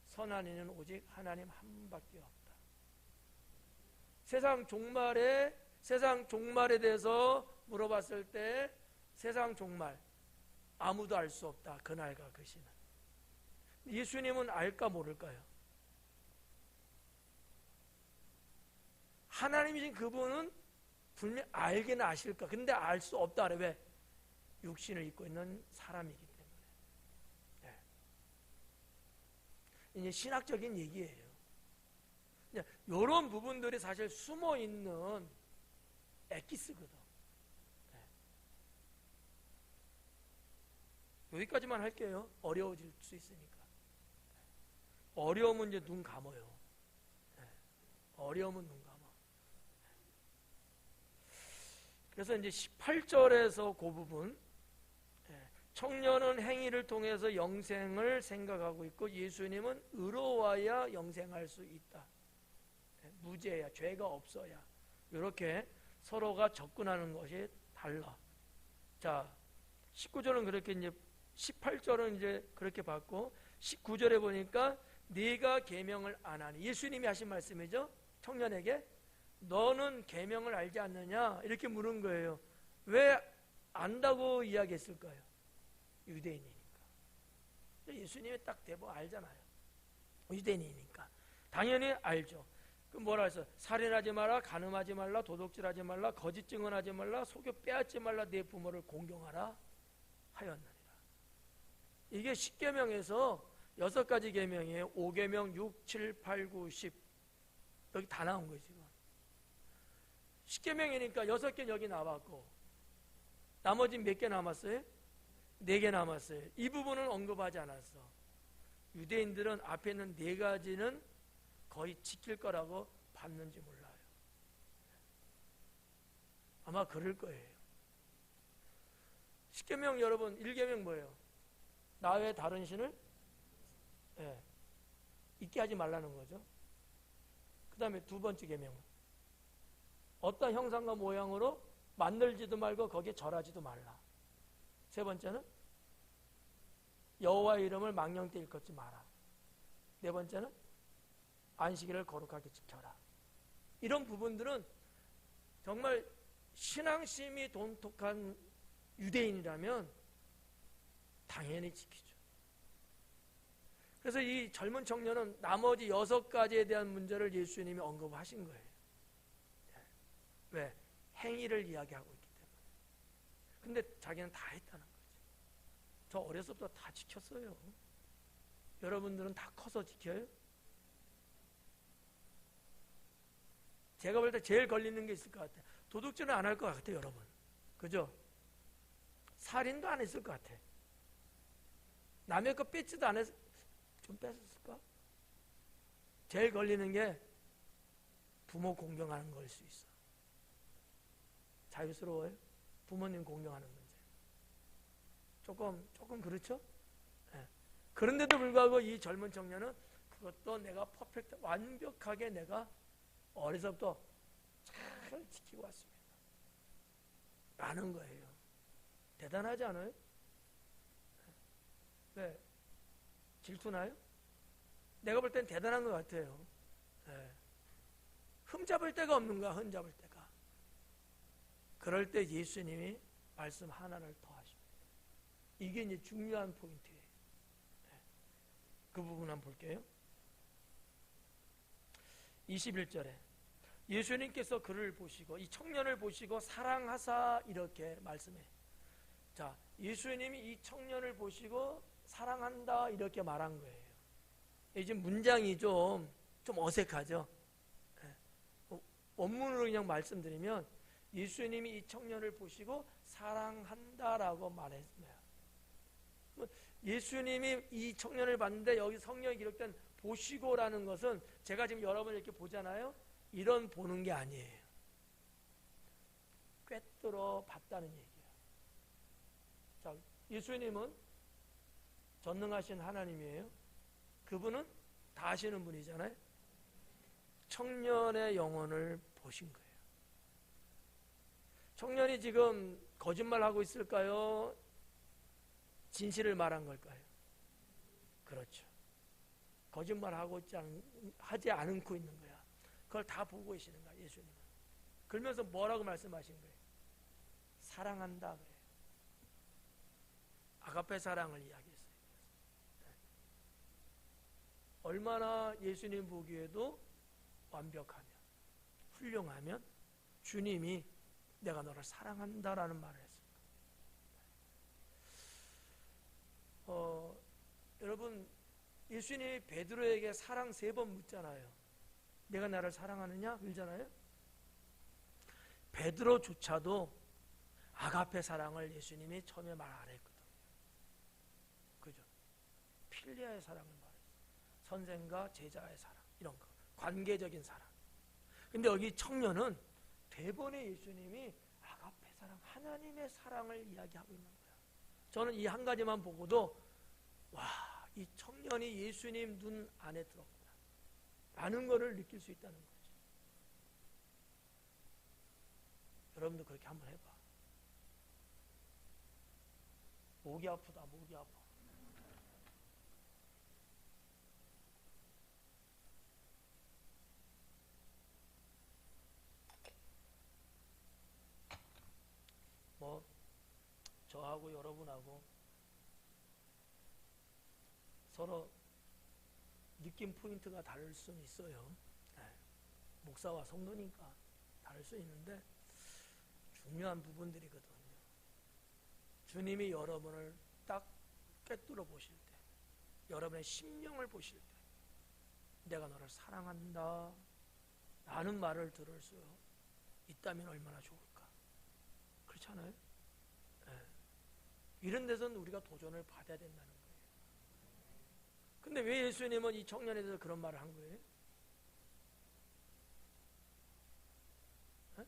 선한 이는 오직 하나님 한 분밖에 없다. 세상 종말에 대해서 물어봤을 때 세상 종말 아무도 알 수 없다. 그날과 그 시는. 예수님은 알까 모를까요? 하나님이신 그분은 분명히 알기는 아실까. 근데 알 수 없다. 왜? 육신을 입고 있는 사람이기 때문에. 이제 신학적인 얘기예요. 이런 부분들이 사실 숨어 있는 엑기스거든. 여기까지만 할게요. 어려워질 수 있으니까. 어려우면 이제 눈 감아요. 어려우면 눈 감아. 그래서 이제 18절에서 그 부분, 청년은 행위를 통해서 영생을 생각하고 있고 예수님은 의로워야 영생할 수 있다. 무죄야, 죄가 없어야. 이렇게 서로가 접근하는 것이 달라. 자, 19절은 그렇게 이제 18절은 이제 그렇게 받고 19절에 보니까 네가 계명을 안 하니, 예수님이 하신 말씀이죠. 청년에게 너는 계명을 알지 않느냐 이렇게 물은 거예요. 왜 안다고 이야기했을까요? 유대인이니까. 예수님이 딱 대보 알잖아요. 유대인이니까 당연히 알죠. 그럼 뭐라 해서 살인하지 마라, 간음하지 말라, 도둑질하지 말라, 거짓 증언하지 말라, 속여 빼앗지 말라, 내 부모를 공경하라 하였느니라. 이게 10계명에서 6가지 계명이에요. 5계명, 6, 7, 8, 9, 10 여기 다 나온 거예요. 지금 10계명이니까 6개 여기 나왔고 나머지 몇 개 남았어요? 4개 남았어요. 이 부분은 언급하지 않았어. 유대인들은 앞에 있는 4가지는 거의 지킬 거라고 봤는지 몰라요. 아마 그럴 거예요. 10계명 여러분, 1계명 뭐예요? 나 외에 다른 신을 있게 하지 말라는 거죠. 그 다음에 2번째 계명은 어떤 형상과 모양으로 만들지도 말고 거기에 절하지도 말라. 3번째는 여호와의 이름을 망령되 일컫지 마라. 4번째는 안식일을 거룩하게 지켜라. 이런 부분들은 정말 신앙심이 돈독한 유대인이라면 당연히 지키죠. 그래서 이 젊은 청년은 나머지 6가지에 대한 문제를 예수님이 언급하신 거예요. 왜? 행위를 이야기하고 있기 때문에. 근데 자기는 다 했다는 거죠. 저 어렸을 때부터 다 지켰어요. 여러분들은 다 커서 지켜요? 제가 볼 때 제일 걸리는 게 있을 것 같아요. 도둑질은 안 할 것 같아요, 여러분. 그죠? 살인도 안 했을 것 같아. 남의 거 뺏지도 안 했을, 좀 뺏었을까? 제일 걸리는 게 부모 공경하는 걸 수 있어. 자유스러워요? 부모님 공경하는 문제. 조금 그렇죠? 네. 그런데도 불구하고 이 젊은 청년은 그것도 내가 퍼펙트, 완벽하게 내가 어려서부터 잘 지키고 왔습니다. 라는 거예요. 대단하지 않아요? 왜? 질투나요? 내가 볼 땐 대단한 것 같아요. 네. 흠잡을 데가 없는 거야, 흠잡을 데가. 그럴 때 예수님이 말씀 하나를 더 하십니다. 이게 이제 중요한 포인트예요. 네. 그 부분 한번 볼게요. 21절에 예수님께서 그를 보시고 이 청년을 보시고 사랑하사 이렇게 말씀해. 자, 예수님이 이 청년을 보시고 사랑한다 이렇게 말한 거예요. 이제 문장이 좀 어색하죠. 원문으로 그냥 말씀드리면 예수님이 이 청년을 보시고 사랑한다라고 말했어요. 예수님이 이 청년을 봤는데 여기 성경에 기록된 보시고라는 것은 제가 지금 여러분 이렇게 보잖아요. 이런 보는 게 아니에요. 꿰뚫어 봤다는 얘기예요. 자, 예수님은 전능하신 하나님이에요. 그분은 다 아시는 분이잖아요. 청년의 영혼을 보신 거예요. 청년이 지금 거짓말하고 있을까요? 진실을 말한 걸까요? 그렇죠. 거짓말하고 하지 않고 있는 거야. 그걸 다 보고 계시는 거야, 예수님은. 그러면서 뭐라고 말씀하신 거예요? 사랑한다 그래요. 아가페 사랑을 이야기했어요. 얼마나 예수님 보기에도 완벽하면, 훌륭하면 주님이 내가 너를 사랑한다라는 말을 했습니다. 여러분, 예수님이 베드로에게 사랑 3번 묻잖아요. 내가 나를 사랑하느냐? 그러잖아요. 베드로조차도 아가페 사랑을 예수님이 처음에 말 안 했거든요. 그죠? 필리아의 사랑을 말했어요. 선생과 제자의 사랑, 이런 거. 관계적인 사랑. 근데 여기 청년은 대번에 예수님이 아가페 사랑, 하나님의 사랑을 이야기하고 있는 거야. 저는 이 한 가지만 보고도 와, 이 청년이 예수님 눈 안에 들었구나 라는 것을 느낄 수 있다는 거죠. 여러분도 그렇게 한번 해봐. 목이 아프다, 목이 아파. 뭐 저하고 여러분하고 서로 느낌 포인트가 다를 수는 있어요. 네. 목사와 성도니까 다를 수 있는데 중요한 부분들이거든요. 주님이 여러분을 딱 꿰뚫어 보실 때, 여러분의 심령을 보실 때 내가 너를 사랑한다 라는 말을 들을 수 있다면 얼마나 좋을까. 그렇잖아요. 네. 이런 데서는 우리가 도전을 받아야 된다는 거예요. 근데 왜 예수님은 이 청년에 대해서 그런 말을 한 거예요? 네?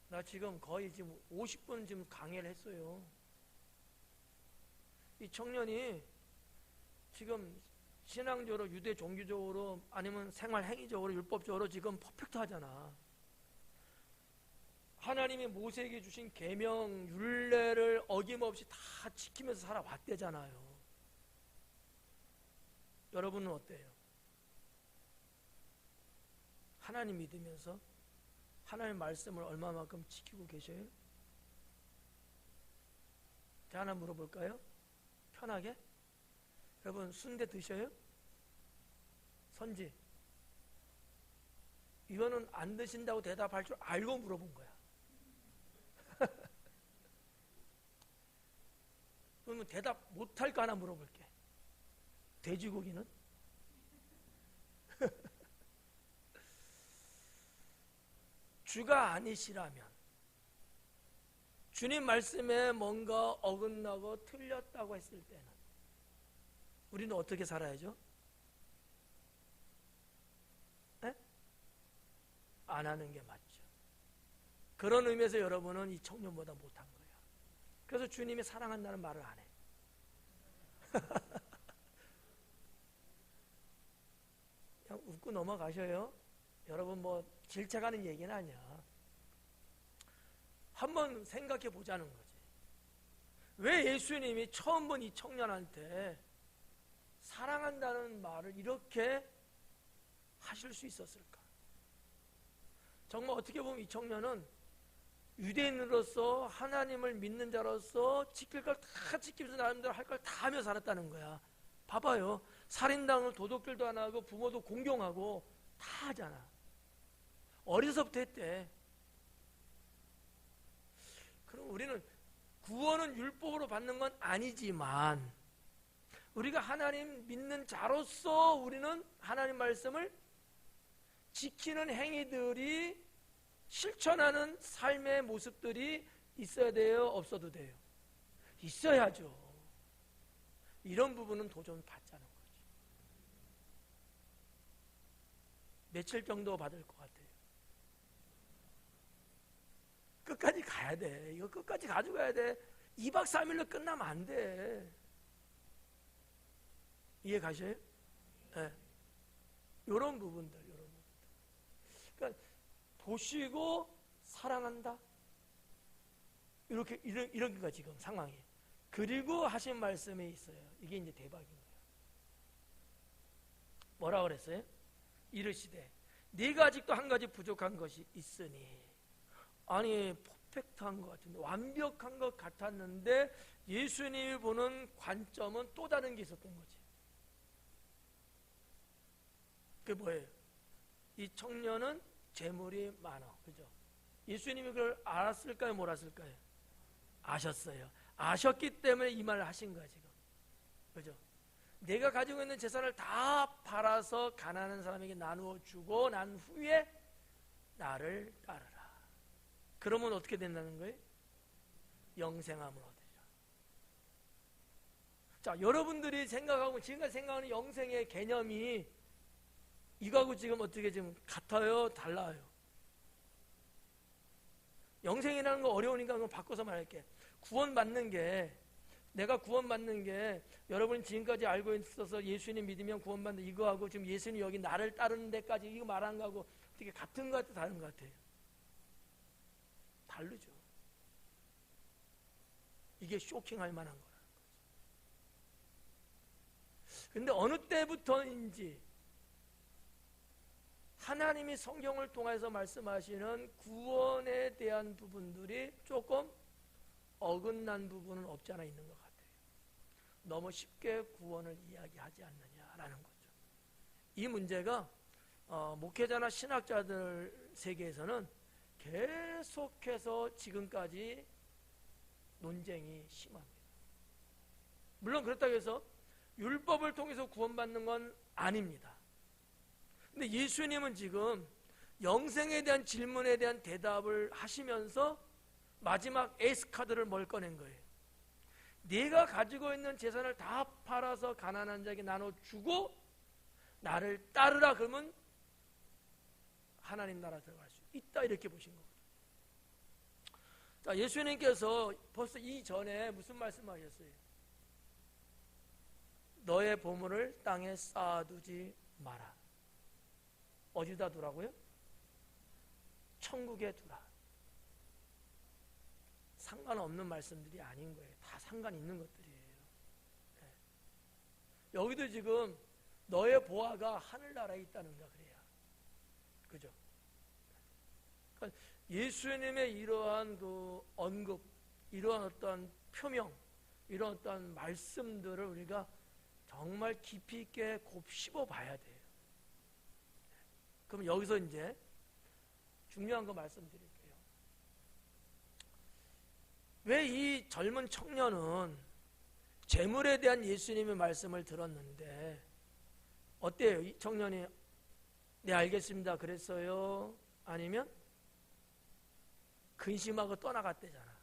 나 지금 거의 지금 50분 지금 강의를 했어요. 이 청년이 지금 신앙적으로, 유대 종교적으로, 아니면 생활 행위적으로, 율법적으로 지금 퍼펙트 하잖아. 하나님이 모세에게 주신 계명, 율례를 어김없이 다 지키면서 살아왔대잖아요. 여러분은 어때요? 하나님 믿으면서 하나님 말씀을 얼마만큼 지키고 계셔요? 제가 하나 물어볼까요? 편하게? 여러분 순대 드셔요? 선지? 이거는 안 드신다고 대답할 줄 알고 물어본 거야. 그러면 대답 못할 거 하나 물어볼게. 돼지고기는? 주가 아니시라면, 주님 말씀에 뭔가 어긋나고 틀렸다고 했을 때는 우리는 어떻게 살아야죠? 네? 안 하는 게 맞죠. 그런 의미에서 여러분은 이 청년보다 못한 거예요. 그래서 주님이 사랑한다는 말을 안 해. 그냥 웃고 넘어가셔요. 여러분 뭐 질책하는 얘기는 아니야. 한번 생각해 보자는 거지. 왜 예수님이 처음 본 이 청년한테 사랑한다는 말을 이렇게 하실 수 있었을까? 정말 어떻게 보면 이 청년은 유대인으로서 하나님을 믿는 자로서 지킬 걸 다 지키면서 나름대로 할 걸 다 하며 살았다는 거야. 봐봐요. 살인당을 도둑질도 안 하고 부모도 공경하고 다 하잖아. 어려서부터 했대. 그럼 우리는 구원은 율법으로 받는 건 아니지만 우리가 하나님 믿는 자로서 우리는 하나님 말씀을 지키는 행위들이 실천하는 삶의 모습들이 있어야 돼요? 없어도 돼요? 있어야죠. 이런 부분은 도전 받자는 거지. 며칠 정도 받을 것 같아요? 끝까지 가야 돼. 이거 끝까지 가져가야 돼. 2박 3일로 끝나면 안 돼. 이해 가셔요? 네. 이런 부분들. 그러니까 보시고 사랑한다. 이런 거 지금 상황이. 그리고 하신 말씀이 있어요. 이게 이제 대박인 거예요. 뭐라 그랬어요? 이르시되 네가 아직도 한 가지 부족한 것이 있으니. 아니 퍼펙트한 것 같은데, 완벽한 것 같았는데 예수님이 보는 관점은 또 다른 게 있었던 거지. 그게 뭐예요? 이 청년은 재물이 많아. 그죠? 예수님이 그걸 알았을까요? 몰랐을까요? 아셨어요. 아셨기 때문에 이 말을 하신 거야 지금. 그죠? 내가 가지고 있는 재산을 다 팔아서 가난한 사람에게 나누어 주고 난 후에 나를 따르라. 그러면 어떻게 된다는 거예요? 영생함을 얻으리라. 자, 여러분들이 생각하고 지금까지 생각하는 영생의 개념이 이거하고 지금 어떻게 지금 같아요? 달라요? 영생이라는 거 어려우니까 그거 바꿔서 말할게. 구원받는 게, 내가 구원받는 게 여러분이 지금까지 알고 있어서 예수님 믿으면 구원받는 이거하고 지금 예수님 여기 나를 따르는 데까지 이거 말한 거하고 어떻게 같은 것 같아? 다른 것 같아요? 다르죠. 이게 쇼킹할 만한 거라는 거죠. 근데 어느 때부터인지 하나님이 성경을 통해서 말씀하시는 구원에 대한 부분들이 조금 어긋난 부분은 없지 않아 있는 것 같아요. 너무 쉽게 구원을 이야기하지 않느냐라는 거죠. 이 문제가 목회자나 신학자들 세계에서는 계속해서 지금까지 논쟁이 심합니다. 물론 그렇다고 해서 율법을 통해서 구원받는 건 아닙니다. 근데 예수님은 지금 영생에 대한 질문에 대한 대답을 하시면서 마지막 에이스 카드를 뭘 꺼낸 거예요? 네가 가지고 있는 재산을 다 팔아서 가난한 자에게 나눠주고 나를 따르라. 그러면 하나님 나라 들어갈 수 있다, 이렇게 보신 거거든요. 자, 예수님께서 벌써 이전에 무슨 말씀하셨어요? 너의 보물을 땅에 쌓아두지 마라. 어디다 두라고요? 천국에 두라. 상관없는 말씀들이 아닌 거예요. 다 상관 있는 것들이에요. 네. 여기도 지금 너의 보화가 하늘나라에 있다는가 그래야. 그죠? 그러니까 예수님의 이러한 그 언급, 이러한 어떤 표명, 이런 어떤 말씀들을 우리가 정말 깊이 있게 곱씹어 봐야 돼요. 그럼 여기서 이제 중요한 거 말씀드릴게요. 왜 이 젊은 청년은 재물에 대한 예수님의 말씀을 들었는데 어때요? 이 청년이 네 알겠습니다 그랬어요? 아니면 근심하고 떠나갔대잖아.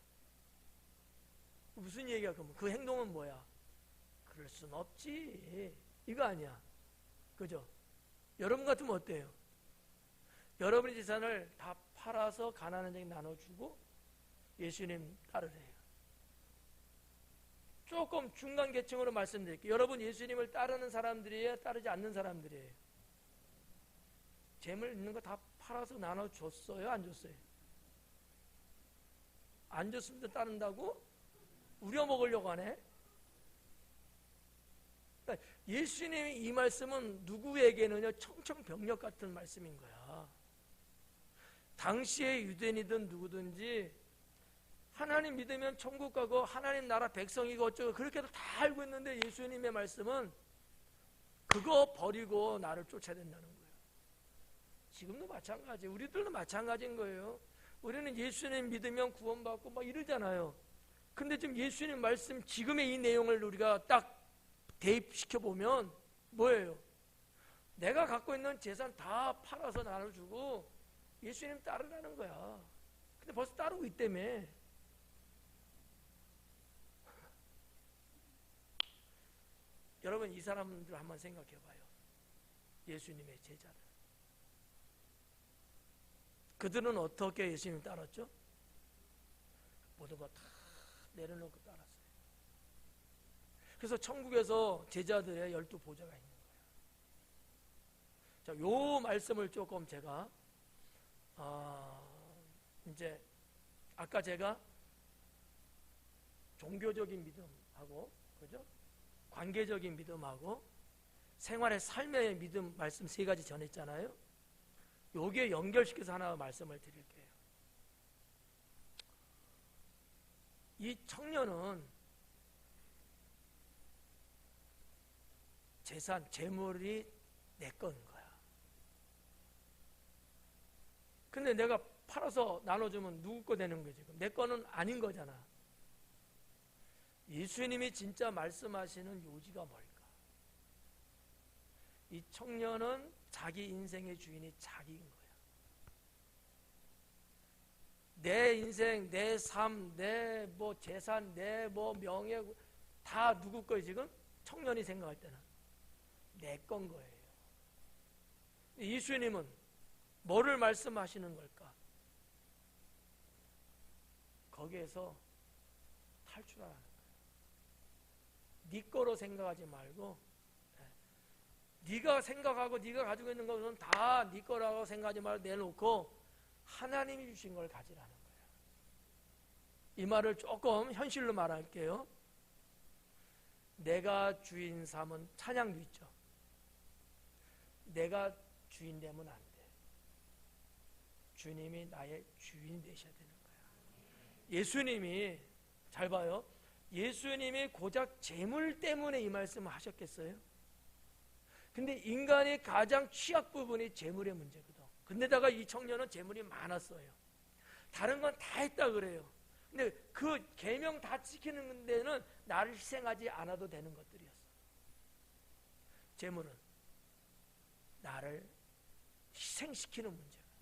무슨 얘기야 그러면? 그 행동은 뭐야? 그럴 순 없지, 이거 아니야. 그죠? 여러분 같으면 어때요? 여러분의 재산을 다 팔아서 가난한 자에게 나눠주고 예수님 따르래요. 조금 중간 계층으로 말씀드릴게요. 여러분 예수님을 따르는 사람들이에요? 따르지 않는 사람들이에요? 재물 있는 거 다 팔아서 나눠줬어요? 안 줬어요? 안 줬으면 따른다고? 우려먹으려고 하네. 그러니까 예수님의 이 말씀은 누구에게는요 청청병력 같은 말씀인 거야. 당시의 유대인이든 누구든지 하나님 믿으면 천국 가고 하나님 나라 백성이고 어쩌고 그렇게도 다 알고 있는데 예수님의 말씀은 그거 버리고 나를 쫓아야 된다는 거예요. 지금도 마찬가지, 우리들도 마찬가지인 거예요. 우리는 예수님 믿으면 구원받고 막 이러잖아요. 근데 지금 예수님 말씀 지금의 이 내용을 우리가 딱 대입시켜 보면 뭐예요? 내가 갖고 있는 재산 다 팔아서 나눠주고 예수님 따르라는 거야. 근데 벌써 따르고 있다며. 여러분 이 사람들 한번 생각해 봐요. 예수님의 제자들. 그들은 어떻게 예수님 따랐죠? 모든 거 다 내려놓고 따랐어요. 그래서 천국에서 제자들의 12보좌가 있는 거예요. 자, 요 말씀을 조금 제가 이제 아까 제가 종교적인 믿음하고 그죠? 관계적인 믿음하고 생활의 삶의 믿음 말씀 세 가지 전했잖아요. 요게 연결시켜서 하나 말씀을 드릴게요. 이 청년은 재산, 재물이 내 거인 거야. 근데 내가 팔아서 나눠주면 누구 거 되는 거지? 내 거는 아닌 거잖아. 예수님이 진짜 말씀하시는 요지가 뭘까? 이 청년은 자기 인생의 주인이 자기인 거야. 내 인생, 내 삶, 내 뭐 재산, 내 뭐 명예 다 누구 거예요 지금? 청년이 생각할 때는 내 건 거예요. 예수님은 뭐를 말씀하시는 걸까? 거기에서 탈출하라는 거예요. 네 거로 생각하지 말고 네가 생각하고 네가 가지고 있는 것은 다 네 거라고 생각하지 말고 내놓고 하나님이 주신 걸 가지라는 거예요. 이 말을 조금 현실로 말할게요. 내가 주인 삼은 찬양도 있죠. 내가 주인 되면 안 돼. 주님이 나의 주인 되셔야 되는 거야. 예수님이 잘 봐요. 예수님이 고작 재물 때문에 이 말씀을 하셨겠어요? 근데 인간의 가장 취약 부분이 재물의 문제거든. 근데다가 이 청년은 재물이 많았어요. 다른 건 다 했다 그래요. 근데 그 계명 다 지키는 데는 나를 희생하지 않아도 되는 것들이었어. 재물은 나를 희생시키는 문제거든.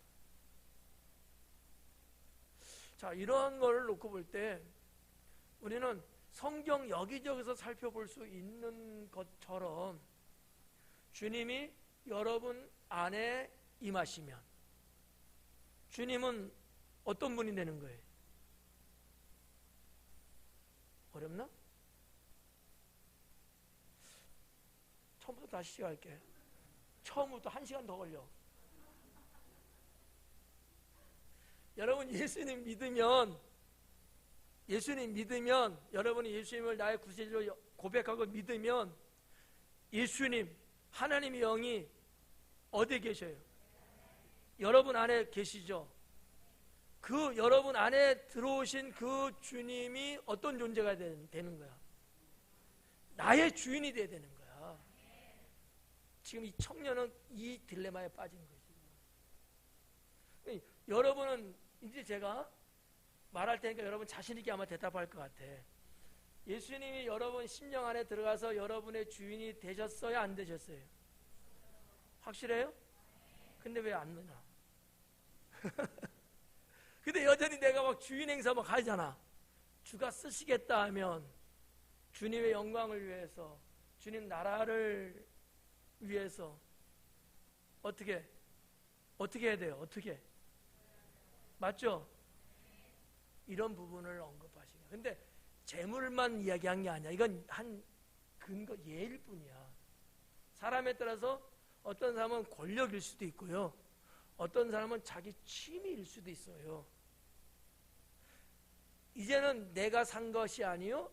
자, 이런 걸 놓고 볼 때 우리는 성경 여기저기서 살펴볼 수 있는 것처럼 주님이 여러분 안에 임하시면 주님은 어떤 분이 되는 거예요? 어렵나? 처음부터 다시 시작할게요. 처음부터 1시간 더 걸려. 여러분 예수님 믿으면 여러분이 예수님을 나의 구세주로 고백하고 믿으면 예수님 하나님의 영이 어디에 계셔요? 여러분 안에 계시죠? 그 여러분 안에 들어오신 그 주님이 어떤 존재가 되는 거야? 나의 주인이 돼야 되는 거야. 지금 이 청년은 이 딜레마에 빠진 거지. 여러분은 이제 제가 말할 테니까 여러분 자신 있게 아마 대답할 것 같아. 예수님이 여러분 심령 안에 들어가서 여러분의 주인이 되셨어요? 안 되셨어요? 확실해요? 근데 왜 안 되나? 근데 여전히 내가 막 주인 행사 막 하잖아. 주가 쓰시겠다 하면 주님의 영광을 위해서, 주님 나라를 위해서 어떻게 해야 돼요? 어떻게? 맞죠? 이런 부분을 언급하시는 거예요. 근데 재물만 이야기한 게 아니야. 이건 한 근거 예일 뿐이야. 사람에 따라서 어떤 사람은 권력일 수도 있고요. 어떤 사람은 자기 취미일 수도 있어요. 이제는 내가 산 것이 아니요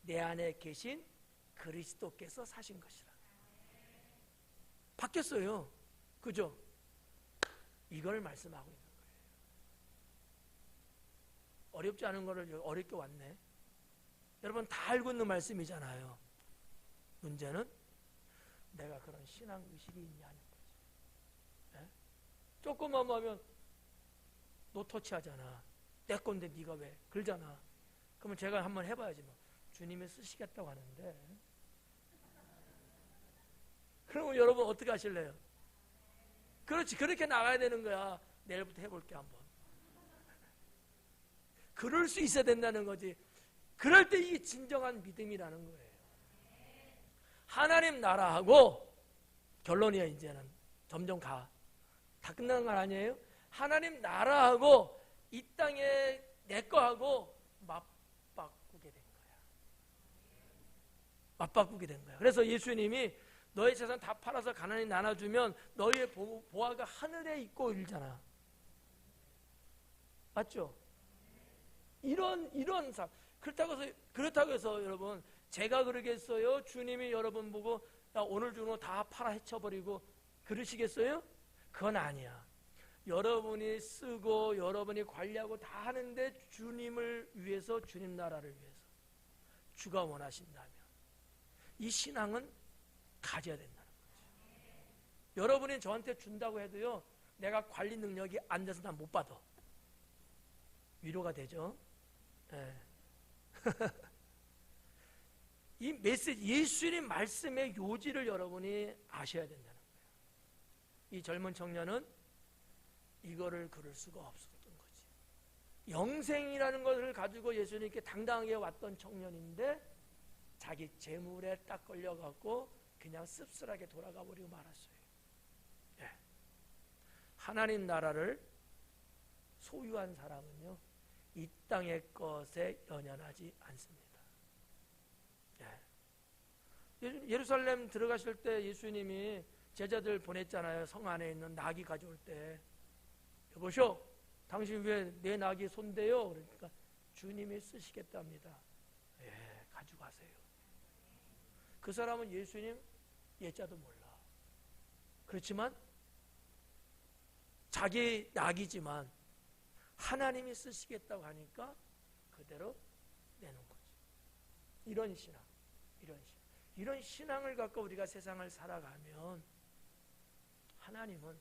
내 안에 계신 그리스도께서 사신 것이라. 바뀌었어요. 그죠? 이걸 말씀하고 있는 거예요. 어렵지 않은 거를 어렵게 왔네. 여러분 다 알고 있는 말씀이잖아요. 문제는 내가 그런 신앙 의식이 있냐는 거지. 네? 조금만 하면 노터치 하잖아. 내 건데 네가 왜 그러잖아. 그러면 제가 한번 해봐야지 뭐. 주님이 쓰시겠다고 하는데. 그러면 여러분 어떻게 하실래요? 그렇지, 그렇게 나가야 되는 거야. 내일부터 해볼게 한번. 그럴 수 있어야 된다는 거지. 그럴 때 이게 진정한 믿음이라는 거예요. 하나님 나라하고 결론이야. 이제는 점점 다 끝난 건 아니에요. 하나님 나라하고 이 땅에 내 거하고 맞바꾸게 된 거야. 맞바꾸게 된 거야. 그래서 예수님이 너의 재산 다 팔아서 가난히 나눠주면 너의 보화가 하늘에 있고 이러잖아. 맞죠? 이런 삶. 그렇다고 해서 여러분, 제가 그러겠어요? 주님이 여러분 보고 야, 오늘 주는 거 다 팔아 헤쳐버리고 그러시겠어요? 그건 아니야. 여러분이 쓰고 여러분이 관리하고 다 하는데 주님을 위해서, 주님 나라를 위해서 주가 원하신다면 이 신앙은 가져야 된다는 거지. 여러분이 저한테 준다고 해도요, 내가 관리 능력이 안 돼서 난 못 받아. 위로가 되죠? 네. 이 메시지, 예수님 말씀의 요지를 여러분이 아셔야 된다는 거예요. 이 젊은 청년은 이거를 그럴 수가 없었던 거지. 영생이라는 것을 가지고 예수님께 당당하게 왔던 청년인데 자기 재물에 딱 걸려갖고 그냥 씁쓸하게 돌아가 버리고 말았어요. 네. 하나님 나라를 소유한 사람은요, 이 땅의 것에 연연하지 않습니다. 네. 예루살렘 들어가실 때 예수님이 제자들 보냈잖아요. 성 안에 있는 나귀 가져올 때. 여보쇼, 당신 왜 내 나귀 손대요? 그러니까 주님이 쓰시겠답니다. 예, 가지고 가세요. 그 사람은 예수님 예자도 몰라. 그렇지만 자기 낙이지만 하나님이 쓰시겠다고 하니까 그대로 내놓은 거지. 이런 신앙, 이런 신앙을 갖고 우리가 세상을 살아가면 하나님은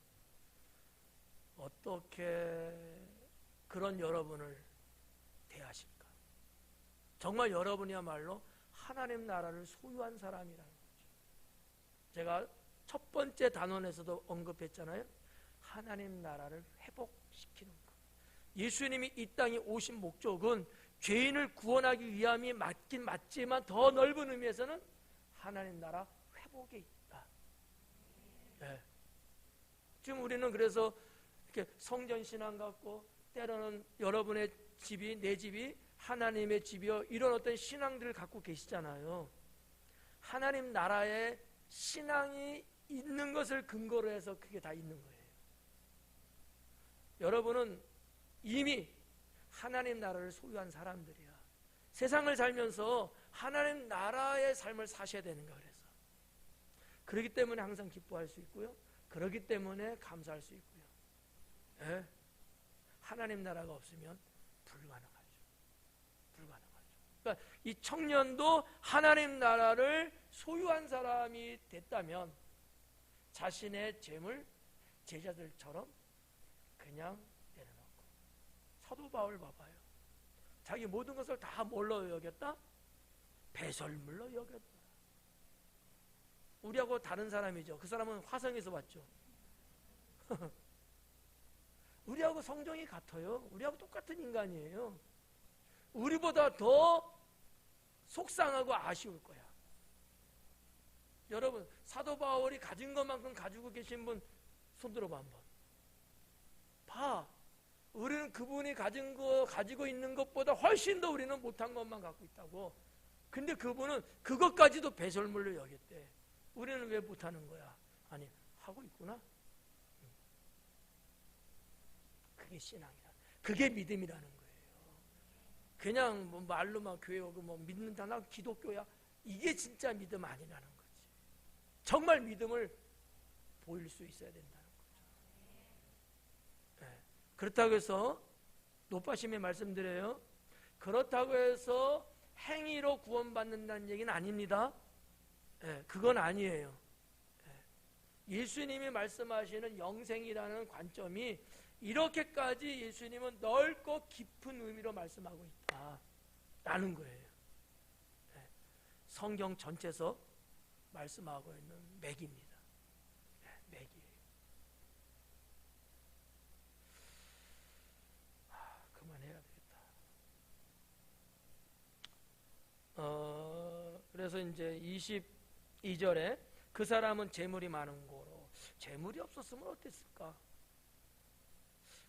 어떻게 그런 여러분을 대하실까? 정말 여러분이야말로 하나님 나라를 소유한 사람이라는 거죠. 제가 첫 번째 단원에서도 언급했잖아요. 하나님 나라를 회복시키는 것. 예수님이 이 땅에 오신 목적은 죄인을 구원하기 위함이 맞긴 맞지만 더 넓은 의미에서는 하나님 나라 회복에 있다. 네. 지금 우리는 그래서 이렇게 성전신앙 갖고 때로는 여러분의 집이, 내 집이 하나님의 집이요, 이런 어떤 신앙들을 갖고 계시잖아요. 하나님 나라에 신앙이 있는 것을 근거로 해서 그게 다 있는 거예요. 여러분은 이미 하나님 나라를 소유한 사람들이야. 세상을 살면서 하나님 나라의 삶을 사셔야 되는 거야. 그래서 그렇기 때문에 항상 기뻐할 수 있고요, 그렇기 때문에 감사할 수 있고요. 예? 하나님 나라가 없으면 불가능하죠. 그러니까 이 청년도 하나님 나라를 소유한 사람이 됐다면 자신의 재물 제자들처럼 그냥 내려놓고, 사도 바울 봐봐요. 자기 모든 것을 다 뭘로 여겼다? 배설물로 여겼다. 우리하고 다른 사람이죠. 그 사람은 화성에서 왔죠. 우리하고 성정이 같아요. 우리하고 똑같은 인간이에요. 우리보다 더 속상하고 아쉬울 거야. 여러분, 사도 바울이 가진 것만큼 가지고 계신 분 손들어봐 한번. 봐. 우리는 그분이 가지고 있는 것보다 훨씬 더 우리는 못한 것만 갖고 있다고. 근데 그분은 그것까지도 배설물로 여겼대. 우리는 왜 못하는 거야? 아니, 하고 있구나. 그게 신앙이라. 그게 믿음이라는 거예요. 그냥 뭐 말로만 교회 오고 뭐 믿는다, 나 기독교야, 이게 진짜 믿음 아니라는 거지. 정말 믿음을 보일 수 있어야 된다는 거죠. 네. 그렇다고 해서 노파심에 말씀드려요, 그렇다고 해서 행위로 구원받는다는 얘기는 아닙니다. 네, 그건 아니에요. 네. 예수님이 말씀하시는 영생이라는 관점이 이렇게까지 예수님은 넓고 깊은 의미로 말씀하고 있다라는 거예요. 네. 성경 전체에서 말씀하고 있는 맥입니다. 네, 맥이에요. 그만해야 되겠다. 그래서 이제 22절에 그 사람은 재물이 많은 고로, 재물이 없었으면 어땠을까?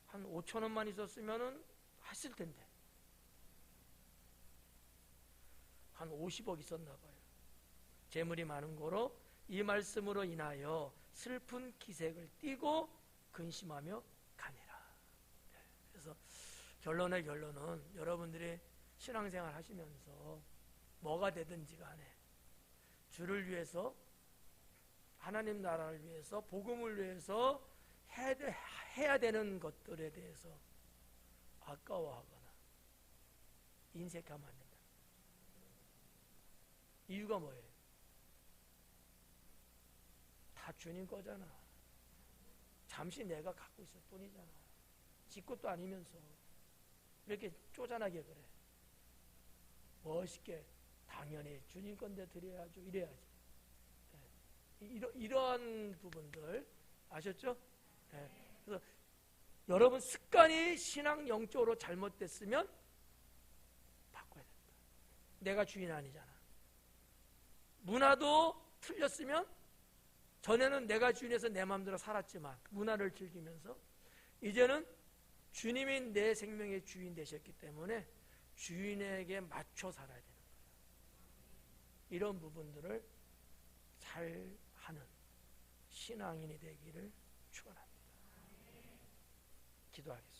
한 5천 원만 있었으면 했을 텐데 한 50억 있었나 봐요. 재물이 많은 고로 이 말씀으로 인하여 슬픈 기색을 띠고 근심하며 가니라. 그래서 결론은 여러분들이 신앙생활 하시면서 뭐가 되든지 간에 주를 위해서, 하나님 나라를 위해서, 복음을 위해서 해야 되는 것들에 대해서 아까워하거나 인색하면 안 된다. 이유가 뭐예요? 다 주님 거잖아. 잠시 내가 갖고 있을 뿐이잖아. 지 것도 아니면서 이렇게 쪼잔하게 그래. 멋있게 당연히 주님 건데 드려야죠, 이래야지. 이러한 부분들 아셨죠? 네. 그래서 여러분 습관이 신앙 영적으로 잘못됐으면 바꿔야 된다. 내가 주인 아니잖아. 문화도 틀렸으면, 전에는 내가 주인에서 내 마음대로 살았지만 문화를 즐기면서 이제는 주님이 내 생명의 주인 되셨기 때문에 주인에게 맞춰 살아야 되는 거예요. 이런 부분들을 잘 하는 신앙인이 되기를 축원합니다. 기도하겠습니다.